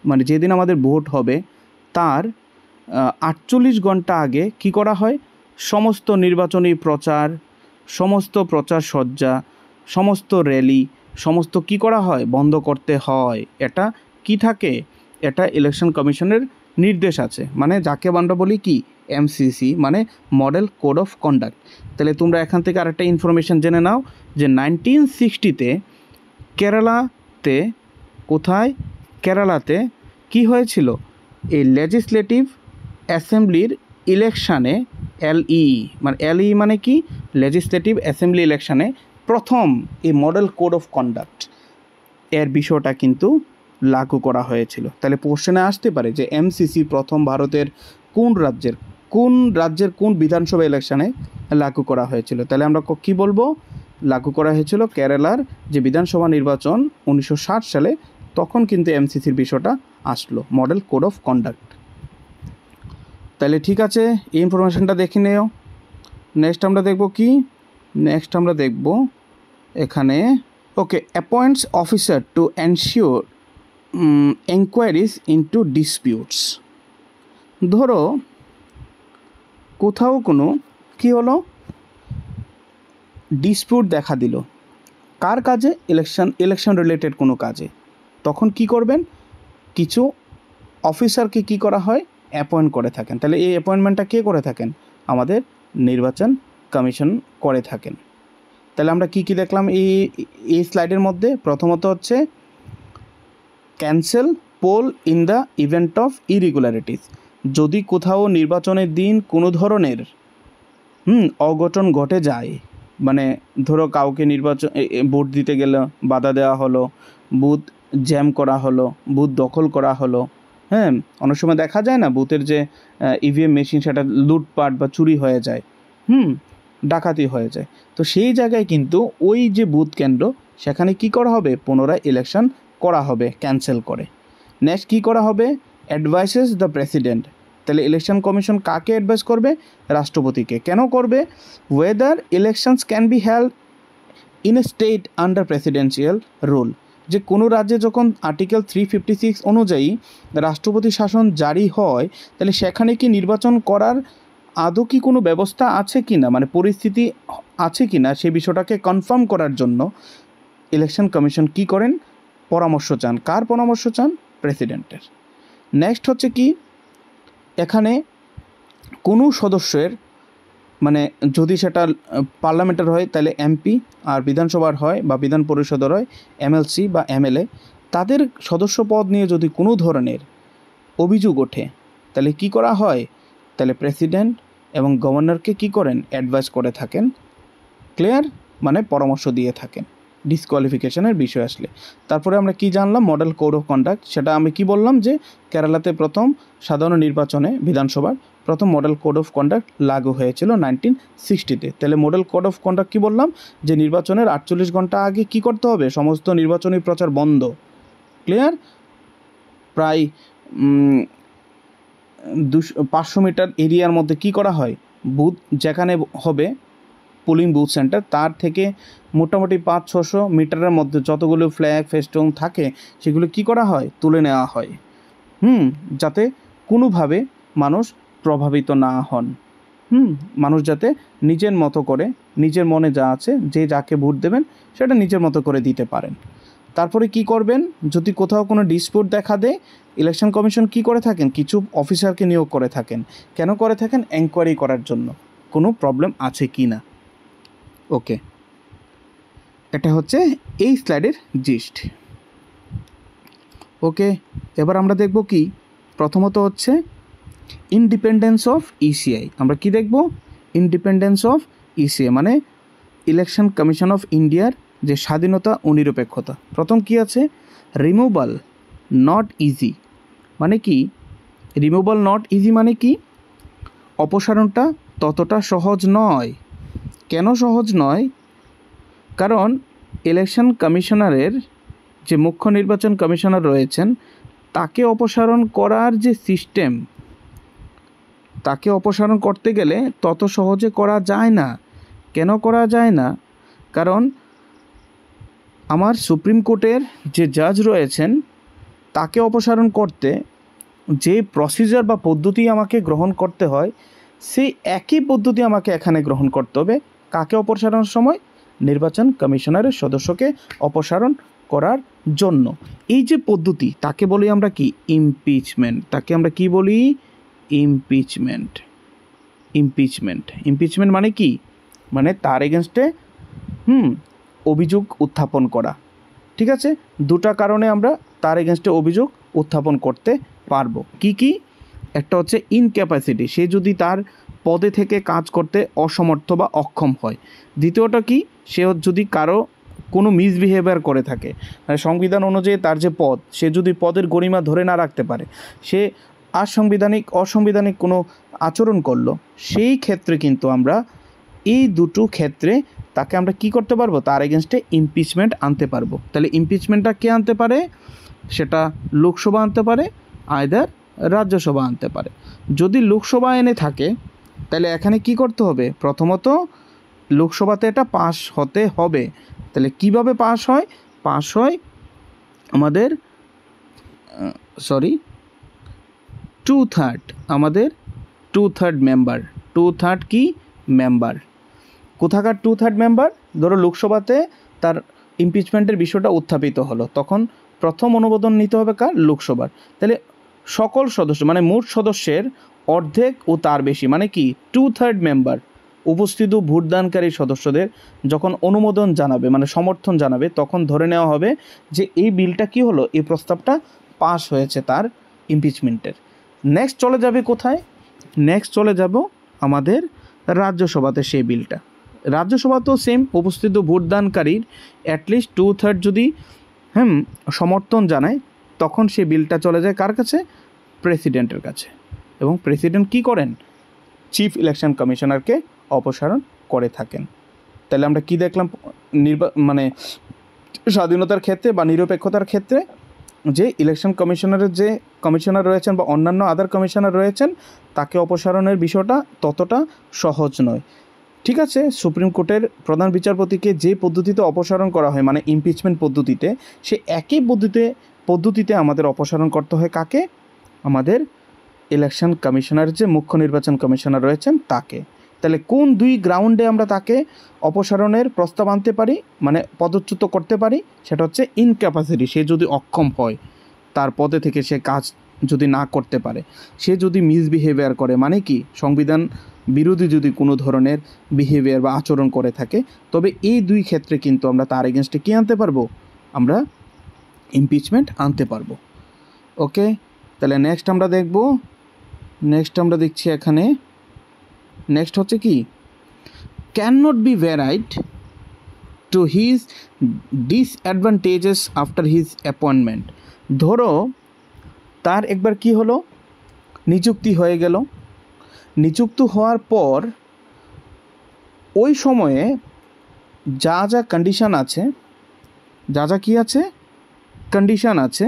মানে যেদিন আমাদের ভোট হবে তার 48 ঘন্টা আগে কি করা হয়? সমস্ত নির্বাচনী প্রচার, সমস্ত প্রচার সজ্জা, সমস্ত র্যালি, সমস্ত কি করা হয়? বন্ধ করতে হয়। এটা কি থাকে? এটা ইলেকশন কমিশনের নির্দেশ আছে, মানে যাকে আমরা বলি কি? MCC মানে মডেল কোড অফ কন্ডাক্ট। তাহলে তোমরা এখান থেকে আরেকটা ইনফরমেশান জেনে নাও যে 1960-তে কেরালাতে, কোথায়? কেরালাতে কি হয়েছিল? এই লেজিসলেটিভ অ্যাসেম্বলির ইলেকশানে LEE মানে কি? লেজিসলেটিভ অ্যাসেম্বলি ইলেকশানে প্রথম এই মডেল কোড অফ কন্ডাক্ট এর বিষয়টা কিন্তু লাগু করা হয়েছিল। তাহলে কোশ্চেনে আসতে পারে যে MCC প্রথম ভারতের কোন রাজ্যের কোন বিধানসভা ইলেকশানে লাগু করা হয়েছিল? তাহলে আমরা কি বলবো? লাগু করা হয়েছিল কেরালার যে বিধানসভা নির্বাচন 1960 সালে, তখন কিন্তু MCCর বিষয়টা আসলো, মডেল কোড অফ কন্ডাক্ট। তাহলে ঠিক আছে, এই ইনফরমেশানটা দেখে নেও। নেক্সট আমরা দেখব কি? নেক্সট আমরা দেখব এখানে, okay, appoints officer to ensure enquiries into disputes. ধরো কোথাও কোনো কি হলো? ডিসপিউট দেখা দিল। কার কাজে? ইলেকশন রিলেটেড কোনো কাজে। তখন কি করবেন? কিছু অফিসারকে কি করা হয়? অ্যাপয়েন্ট করে থাকেন। তাহলে এই অ্যাপয়েন্টমেন্টটা কে করে থাকেন? আমাদের নির্বাচন কমিশন করে থাকেন। তাহলে আমরা কি দেখলাম এই স্লাইডের মধ্যে? প্রথমত হচ্ছে cancel poll in the event of irregularities. যদি কোথাও নির্বাচনের দিন কোনো ধরনের অঘটন ঘটে যায়, মানে ধরো কাউকে ভোট দিতে গেলে বাধা দেওয়া হলো, বুথ জ্যাম করা হলো, বুথ দখল করা হলো, অনেক সময় দেখা যায় না বুথের যে EVM মেশিন সেটা লুটপাট বা চুরি হয়ে যায়, ডাকাতি হয়ে যায়। তো সেই জায়গায় কিন্তু ওই যে বুথ কেন্দ্র সেখানে কি করা হবে, পুনরায় ইলেকশন করা হবে ক্যান্সেল করে। নেক্সট কী করা হবে, অ্যাডভাইসেস দ্য প্রেসিডেন্ট। তাহলে ইলেকশন কমিশন কাকে অ্যাডভাইস করবে, রাষ্ট্রপতিকে। কেন করবে, weather elections can be held in a state under presidential rule, যে কোনো রাজ্যে যখন আর্টিকেল 356 অনুযায়ী রাষ্ট্রপতি শাসন জারি হয়, তাহলে সেখানে কি নির্বাচন করার আদৌ কি কোনো ব্যবস্থা আছে কি না, মানে পরিস্থিতি আছে কি না, সেই বিষয়টাকে কনফার্ম করার জন্য ইলেকশন কমিশন কি করেন, পরামর্শ চান। কার পরামর্শ চান, প্রেসিডেন্টের। নেক্সট হচ্ছে কি, এখানে কোনো সদস্যের মানে যদি সেটা পার্লামেন্টের হয় তাহলে এমপি, আর বিধানসভার হয় বা বিধান পরিষদের হয় এমএলসি বা এমএলএ, তাদের সদস্য পদ নিয়ে যদি কোনো ধরনের অভিযোগ ওঠে তাহলে কি করা হয়, তাহলে প্রেসিডেন্ট এবং গভর্নরকে কি করেন, অ্যাডভাইস করে থাকেন। ক্লিয়ার, মানে পরামর্শ দিয়ে থাকেন ডিসকোয়ালিফিকেশনের বিষয় আসলে। তারপরে আমরা কি জানলাম, মডেল কোড অফ কন্ডাক্ট। সেটা আমি কি বললাম যে কেরালাতে প্রথম সাধারণ নির্বাচনে বিধানসভার প্রথম মডেল কোড অফ কন্ডাক্ট লাগু হয়েছিল 1960-তে। তাহলে মডেল কোড অফ কন্ডাক্ট কী বললাম, যে নির্বাচনের 48 ঘন্টা আগে কি করতে হবে, সমস্ত নির্বাচনী প্রচার বন্ধ। ক্লিয়ার, প্রায় 500 মিটার এরিয়ার মধ্যে কি করা হয়, বুথ যেখানে হবে পোলিং বুথ সেন্টার, তার থেকে মোটামুটি 500-600 মিটারের মধ্যে যতগুলো ফ্ল্যাগ ফেস্টুন থাকে সেগুলো কি করা হয়, তুলে নেওয়া হয়, যাতে কোনোভাবে মানুষ প্রভাবিত না হন। মানুষ যাতে নিজের মতো করে, নিজের মনে যা আছে, যে যাকে ভোট দেবেন সেটা নিজের মতো করে দিতে পারেন। তারপরে কি করবেন, যদি কোথাও কোনো ডিসপিউট দেখা দেয়, ইলেকশন কমিশন কি করে থাকেন, কিছু অফিসারকে নিয়োগ করে থাকেন। কেন করে থাকেন, এনকোয়ারি করার জন্য কোনো প্রবলেম আছে কি না। ওকে, এটা হচ্ছে এই স্লাইডের জিস্ট। ওকে, এবার আমরা দেখব কি, প্রথমত হচ্ছে ইন্ডিপেন্ডেন্স অফ ইসিআই। আমরা কি দেখব, ইন্ডিপেন্ডেন্স অফ ইসিআই মানে ইলেকশন কমিশন অফ ইন্ডিয়ার যে স্বাধীনতা ও নিরপেক্ষতা। প্রথম কি আছে, রিমুভাল নট ইজি। মানে কি, রিমুভাল নট ইজি মানে কি, অপসারণটা ততটা সহজ নয়। কেন সহজ নয়, কারণ ইলেকশন কমিশনারের যে মুখ্য নির্বাচন কমিশনার রয়েছেন, তাকে অপসারণ করার যে সিস্টেম, তাকে অপসারণ করতে গেলে তত সহজে করা যায় না। কেন করা যায় না, কারণ আমার সুপ্রিম কোর্টের যে জাজ রয়েছেন, তাকে অপসারণ করতে যে প্রসিজার বা পদ্ধতি আমাকে গ্রহণ করতে হয়, সেই একই পদ্ধতি আমাকে এখানে গ্রহণ করতে হবে। কাকে অপসারণের সময়, নির্বাচন কমিশনারের সদস্যকে অপসারণ করার জন্য। এই যে পদ্ধতি, তাকে বলি আমরা কি, ইমপিচমেন্ট। তাকে আমরা কি বলি, ইমপিচমেন্ট। ইমপিচমেন্ট ইমপিচমেন্ট মানে কি, মানে তার এগেনস্টে অভিযোগ উত্থাপন করা। ঠিক আছে, দুটা কারণে আমরা তার এগেনস্টে অভিযোগ উত্থাপন করতে পারবো। কি কি, একটা হচ্ছে ইনক্যাপাসিটি, সে যদি তার পদে থেকে কাজ করতে অসমর্থ বা অক্ষম হয়। দ্বিতীয়টা কি, সে যদি কারো কোনো মিসবিহেভিয়ার করে থাকে, মানে সংবিধান অনুযায়ী তার যে পদ, সে যদি পদের গরিমা ধরে না রাখতে পারে, সে অসাংবিধানিক কোনো আচরণ করলো, সেই ক্ষেত্রে কিন্তু আমরা এই দুটো ক্ষেত্রে তাকে আমরা কি করতে পারবো, তার এগেনস্টে ইমপিচমেন্ট আনতে পারবো। তাহলে ইমপিচমেন্টটা কে আনতে পারে, সেটা লোকসভা আনতে পারে, আইদার রাজ্যসভা আনতে পারে। যদি লোকসভা এনে থাকে, তাহলে এখানে কি করতে হবে, প্রথমত লোকসভাতে এটা পাস হতে হবে। তাহলে কিভাবে পাস হয়, পাস হয় আমাদের 2/3, আমাদের 2/3 মেম্বার। 2/3 কি মেম্বার, কোথাকার 2/3 মেম্বার, ধরো লোকসভাতে তার ইমপিচমেন্টের বিষয়টা উত্থাপিত হলো, তখন প্রথম অনুমোদন নিতে হবে কার, লোকসভার। তাহলে সকল সদস্য মানে মোট সদস্যের অর্ধেক ও তার বেশি, মানে কি 2/3 মেম্বার উপস্থিত ভোটদানকারী সদস্যদের যখন অনুমোদন জানাবে, মানে সমর্থন জানাবে, তখন ধরে নেওয়া হবে যে এই বিলটা কি হলো, এই প্রস্তাবটা পাস হয়েছে তার ইমপিচমেন্টের। নেক্সট চলে যাবে কোথায়, নেক্সট চলে যাব আমাদের রাজ্যসভাতে। সেই বিলটা রাজ্যসভাতেও সেম, উপস্থিত ভোটদানকারীর অ্যাটলিস্ট 2/3 যদি সমর্থন জানায়, তখন সেই বিলটা চলে যায় কার কাছে, প্রেসিডেন্টের কাছে। এবং প্রেসিডেন্ট কি করেন, চিফ ইলেকশন কমিশনারকে অপসারণ করে থাকেন। তাহলে আমরা কি দেখলাম মানে স্বাধীনতার ক্ষেত্রে বা নিরপেক্ষতার ক্ষেত্রে যে ইলেকশন কমিশনারের যে কমিশনার রয়েছেন বা অন্যান্য আদার কমিশনার রয়েছেন তাকে অপসারণের বিষয়টা ততটা সহজ নয়। ঠিক আছে, সুপ্রিম কোর্টের প্রধান বিচারপতিকে যে পদ্ধতিতে অপসারণ করা হয় মানে ইমপিচমেন্ট পদ্ধতিতে, সে একই পদ্ধতিতে আমাদের অপসারণ করতে হয় কাকে? আমাদের ইলেকশন কমিশনার যে মুখ্য নির্বাচন কমিশনার রয়েছেন তাকে। তাহলে কোন দুই গ্রাউন্ডে আমরা তাকে অপসারণের প্রস্তাব আনতে পারি মানে পদচ্যুত করতে পারি? সেটা হচ্ছে ইনক্যাপাসিটি, সে যদি অক্ষম হয়, তার পদে থেকে সে কাজ যদি না করতে পারে, সে যদি মিসবিহেভিয়ার করে মানে কি সংবিধান বিরোধী যদি কোনো ধরনের বিহেভিয়ার বা আচরণ করে থাকে, তবে এই দুই ক্ষেত্রে কিন্তু আমরা তার এগেনস্টে কী আনতে পারবো? আমরা ইমপিচমেন্ট আনতে পারবো। ওকে, তাহলে নেক্সট আমরা দেখছি এখানে নেক্সট হচ্ছে কি, can not be varied to his disadvantages after his appointment. ধরো তার একবার কি হলো, নিযুক্তি হয়ে গেল, নিযুক্ত হওয়ার পর ওই সময়ে যা যা কন্ডিশন আছে, কন্ডিশন আছে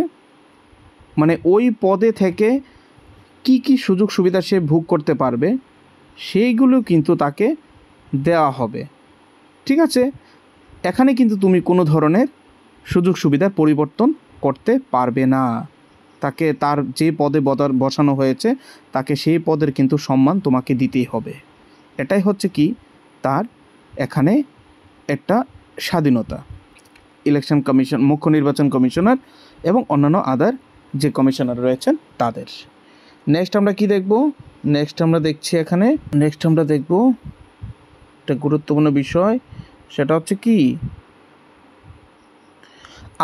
মানে ওই পদে থেকে কি কি সুযোগ সুবিধা সে ভোগ করতে পারবে সেইগুলো কিন্তু তাকে দেওয়া হবে। ঠিক আছে, এখানে কিন্তু তুমি কোনো ধরনের সুযোগ সুবিধার পরিবর্তন করতে পারবে না। তাকে তার যে পদে বসানো হয়েছে তাকে সেই পদের কিন্তু সম্মান তোমাকে দিতেই হবে। এটাই হচ্ছে কি তার এখানে একটা স্বাধীনতা ইলেকশন কমিশন, মুখ্য নির্বাচন কমিশনার এবং অন্যান্য আদার যে কমিশনার রয়েছেন তাদের। নেক্সট আমরা কি দেখব? নেক্সট আমরা দেখব একটা গুরুত্বপূর্ণ বিষয়, সেটা হচ্ছে কি,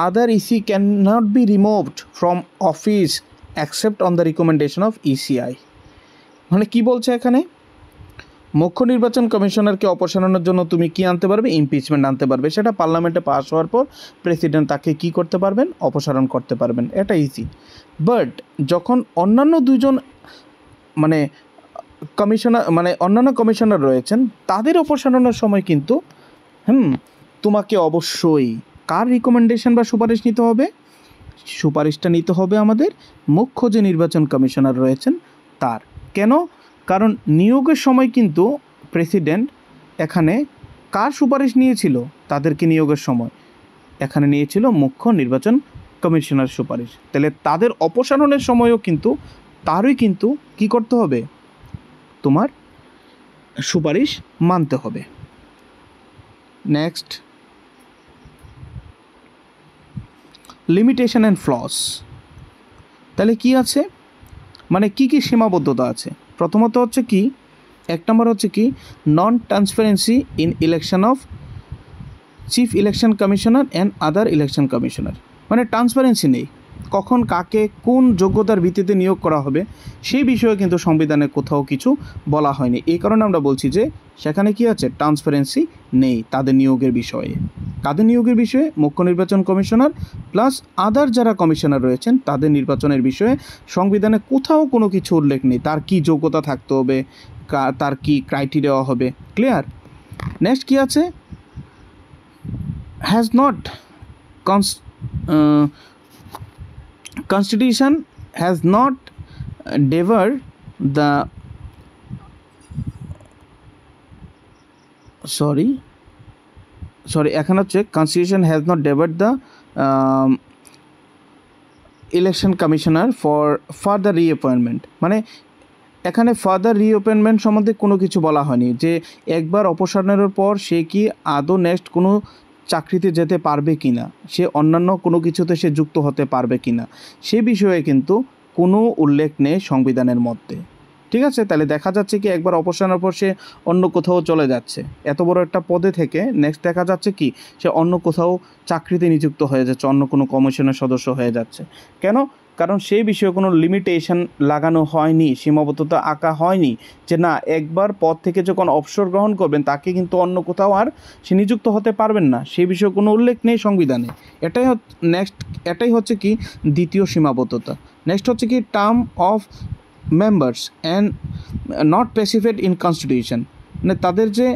other EC can not be removed from office except on the recommendation of ECI. মানে কি বলছে এখানে, মুখ্য নির্বাচন কমিশনারকে অপসারণের জন্য তুমি কি আনতে পারবে? ইমপিচমেন্ট আনতে পারবে। সেটা পার্লামেন্টে পাস হওয়ার পর প্রেসিডেন্ট তাকে কি করতে পারবেন? অপসারণ করতে পারবেন, এটা ইজি। বাট যখন অন্যান্য দুজন মানে অন্যান্য কমিশনার রয়েছেন তাদের অপসারণের সময় কিন্তু তোমাকে অবশ্যই কার রিকমেন্ডেশন বা সুপারিশ নিতে হবে? সুপারিশটা নিতে হবে আমাদের মুখ্য যে নির্বাচন কমিশনার রয়েছেন তার। কেন? কারণ নিয়োগের সময় কিন্তু প্রেসিডেন্ট এখানে কার সুপারিশ নিয়েছিল? তাদেরকে নিয়োগের সময় এখানে নিয়েছিল মুখ্য নির্বাচন কমিশনার সুপারিশ। তাহলে তাদের অপসারণের সময়ও কিন্তু তারই কিন্তু কি করতে হবে? তোমার সুপারিশ মানতে হবে। Next, limitation and flaws. তাহলে কি আছে, মানে কি কি সীমাবদ্ধতা আছে? প্রথমত হচ্ছে কি, এক নম্বর হচ্ছে কি, non transparency in election of chief election commissioner and other election commissioner. মানে ট্রান্সপারেন্সি নেই, কখন কাকে কোন যোগ্যতার ভিত্তিতে নিয়োগ করা হবে সেই বিষয়ে কিন্তু সংবিধানে কোথাও কিছু বলা হয়নি। এই কারণে আমরা বলছি যে সেখানে কি আছে, ট্রান্সপারেন্সি নেই তাদের নিয়োগের বিষয়ে। কাদের নিয়োগের বিষয়ে? মুখ্য নির্বাচন কমিশনার প্লাস আদার যারা কমিশনার রয়েছেন তাদের নির্বাচনের বিষয়ে সংবিধানে কোথাও কোনো কিছু উল্লেখ নেই, তার কি যোগ্যতা থাকতে হবে, তার কি ক্রাইটেরিয়া হবে। ক্লিয়ার? নেক্সট কি আছে, has not constitution has not deferred the sorry এখানে হচ্ছে constitution has not deferred the election commissioner for further reappointment। মানে এখানে ফার্দার রিঅ্যাপয়েন্টমেন্ট সম্বন্ধে কোনো কিছু বলা হয়নি যে একবার অপসারণের পর সে কি আদৌ নেক্সট কোনো চাকরিতে যেতে পারবে কি না, সে অন্যান্য কোনো কিছুতে সে যুক্ত হতে পারবে কি না, সে বিষয়ে কিন্তু কোনো উল্লেখ নেই সংবিধানের মধ্যে। ঠিক আছে, তাহলে দেখা যাচ্ছে কি একবার অপসারণের পর সে অন্য কোথাও চলে যাচ্ছে, এত বড় একটা পদে থেকে নেক্সট দেখা যাচ্ছে কি সে অন্য কোথাও চাকরিতে নিযুক্ত হয়ে যাচ্ছে, অন্য কোনো কমিশনের সদস্য হয়ে যাচ্ছে। কেন? কারণ সেই বিষয়ে কোনো লিমিটেশন লাগানো হয়নি, সীমাবদ্ধতা আঁকা হয়নি যে না একবার পদ থেকে যখন অবসর গ্রহণ করবেন তাকে কিন্তু অন্য কোথাও আর সে নিযুক্ত হতে পারবেন না, সেই বিষয়ে কোনো উল্লেখ নেই সংবিধানে। এটাই হচ্ছে কি দ্বিতীয় সীমাবদ্ধতা। নেক্সট হচ্ছে কি term of members and not specified in constitution. মানে তাদের যে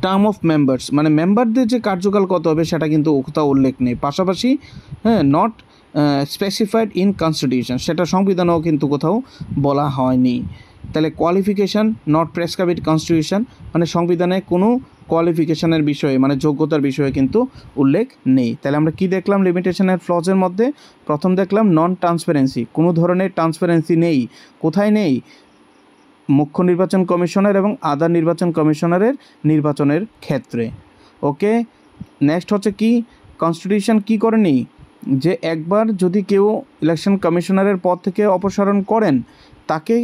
টার্ম অফ মেম্বার্স, মানে মেম্বারদের যে কার্যকাল কত হবে সেটা কিন্তু কোথাও উল্লেখ নেই। পাশাপাশি নট স্পেসিফাইড ইন কনস্টিটিউশন, সেটা সংবিধানেও কিন্তু কোথাও বলা হয়নি। তাহলে কোয়ালিফিকেশান নট প্রেসক্রাইবড কনস্টিটিউশন, মানে সংবিধানে কোনো কোয়ালিফিকেশানের বিষয়ে মানে যোগ্যতার বিষয়ে কিন্তু উল্লেখ নেই। তাহলে আমরা কি দেখলাম লিমিটেশনের ফ্লজের মধ্যে? প্রথম দেখলাম নন ট্রান্সপারেন্সি, কোনো ধরনের ট্রান্সপারেন্সি নেই। কোথায় নেই? মুখ্য নির্বাচন কমিশনার এবং আদার নির্বাচন কমিশনারের নির্বাচনের ক্ষেত্রে। ওকে, নেক্সট হচ্ছে কি, কনস্টিটিউশন কি করেনি, যে একবার যদি কেউ ইলেকশন কমিশনারের পদ থেকে অপসারণ করেন, তাকে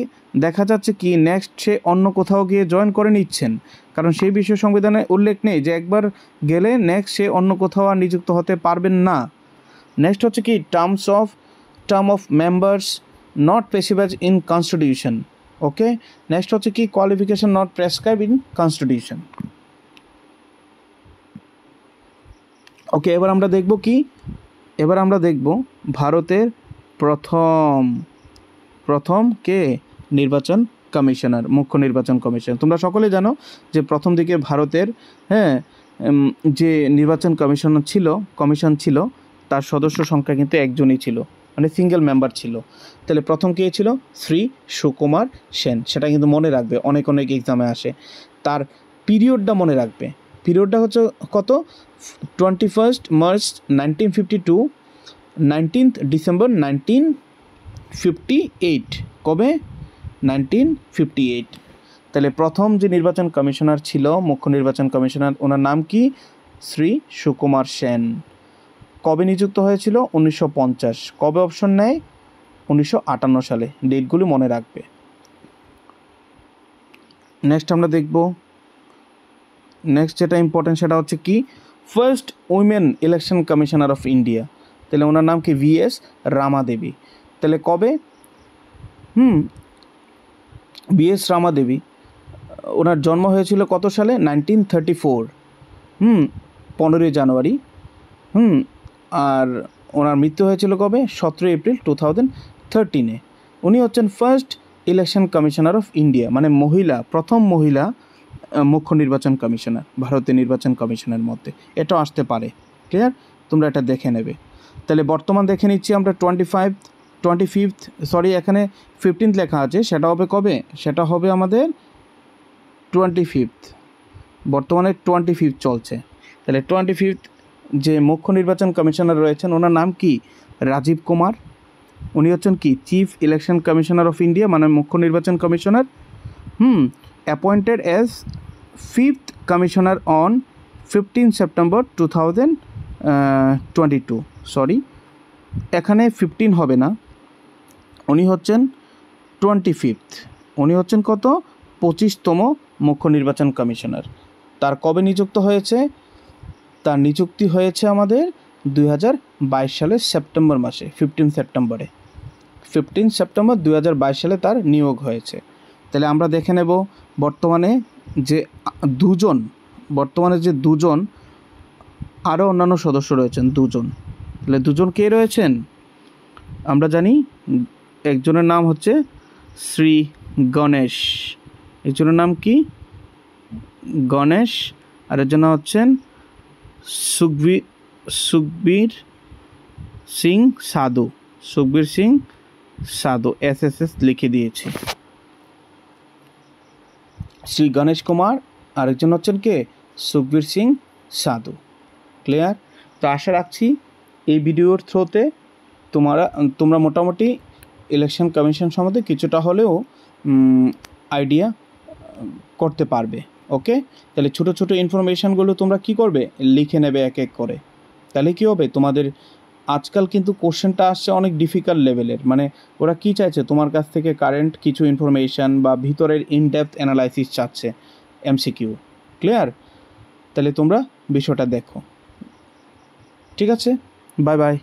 দেখা যাচ্ছে কি নেক্সট সে অন্য কোথাও গিয়ে জয়েন করে নিচ্ছেন, কারণ সেই বিষয়ে সংবিধানে উল্লেখ নেই যে একবার গেলে নেক্সট সে অন্য কোথাও আর নিযুক্ত হতে পারবেন না। নেক্সট হচ্ছে কি, term of members not specified in constitution. Okay, next হচ্ছে কি, qualification not prescribe in constitution. Okay, এবার আমরা দেখব কি, এবার আমরা দেখব ভারতের প্রথম কে নির্বাচন কমিশনার, মুখ্য নির্বাচন কমিশনার। তোমরা সকলে জানো যে প্রথম দিকে ভারতের যে নির্বাচন কমিশন ছিল তার সদস্য সংখ্যা কিন্তু একজনই ছিল, মানে সিঙ্গেল মেম্বার ছিল। তাহলে প্রথম কে ছিল? শ্রী সুকুমার সেন। সেটা কিন্তু মনে রাখবে, অনেক এক্সামে আসে। তার পিরিয়ডটা মনে রাখবে, পিরিয়ডটা হচ্ছে কত? 21 মার্চ 1952, 19 ডিসেম্বর 1958। কবে? 1958। তাহলে প্রথম যে নির্বাচন কমিশনার ছিল, মুখ্য নির্বাচন কমিশনার, ওনার নাম কি? শ্রী সুকুমার সেন। কবে নিযুক্ত হয়েছিল? 1950। কবে অপশন নেয়? 1958 সালে। ডেটগুলি মনে রাখবে। নেক্সট আমরা দেখব, নেক্সট যেটা ইম্পর্টেন্ট সেটা হচ্ছে কি, first women election commissioner of India. তাহলে ওনার নাম কি? VS রামাদেবী। তাহলে কবে? VS রামাদেবী, ওনার জন্ম হয়েছিল কত সালে? 1934, 15 জানুয়ারি। আর ওনার মৃত্যু হয়েছিল কবে? 17 এপ্রিল 2013। উনি হচ্ছেন first election commissioner of India, মানে প্রথম মহিলা মুখ্য নির্বাচন কমিশনার ভারতের নির্বাচন কমিশনের মধ্যে। এটাও আসতে পারে, ক্লিয়ার? তোমরা এটা দেখে নেবে। তাহলে বর্তমান দেখে নিচ্ছি আমরা 25th, সরি এখানে 15th লেখা আছে, সেটা হবে কবে? সেটা হবে আমাদের 25th, বর্তমানে 25th চলছে। তাহলে 25th যে মুখ্য নির্বাচন কমিশনার রয়েছেন, ওনার নাম কি? রাজীব কুমার। উনি হচ্ছেন কি? Chief election commissioner of India, মানে মুখ্য নির্বাচন commissioner. Appointed as 5th commissioner on 15 September 2022। Sorry, এখানে 15 হবে না, উনি হচ্ছেন 25th। উনি হচ্ছেন কত? 25তম মুখ্য নির্বাচন কমিশনার। তার কবে নিযুক্ত হয়েছে? তার নিযুক্তি হয়েছে আমাদের 2022 সালের সেপ্টেম্বর মাসে, 15 সেপ্টেম্বর 2022 সালে তার নিয়োগ হয়েছে। তাহলে আমরা দেখে নেব বর্তমানে যে দুজন আরও অন্যান্য সদস্য রয়েছেন, দুজন। তাহলে দুজন কে রয়েছেন? আমরা জানি একজনের নাম হচ্ছে শ্রী গণেশ, একজনের নাম কি? গণেশ, আর একজন হচ্ছেন সুখবীর সিং সাধু। SSS লিখে দিয়েছি। শ্রী গণেশ কুমার, আরেকজন হচ্ছেন কে? সুখবীর সিং সাধু। ক্লিয়ার? তো আশা রাখছি এই ভিডিওর থ্রুতে তোমরা মোটামুটি ইলেকশন কমিশন সম্বন্ধে কিছুটা হলেও আইডিয়া করতে পারবে। ওকে, তাহলে ছোটো ছোটো ইনফরমেশানগুলো তোমরা কি করবে? লিখে নেবে এক এক করে। তাহলে কী হবে, তোমাদের আজকাল কিন্তু কোশ্চেনটা আসছে অনেক ডিফিকাল্ট লেভেলের, মানে ওরা কী চাইছে তোমার কাছ থেকে? কারেন্ট কিছু ইনফরমেশান বা ভিতরের ইনডেপথ অ্যানালাইসিস চাচ্ছে, MCQ। ক্লিয়ার? তাহলে তোমরা বিষয়টা দেখো। ঠিক আছে, বাই বাই।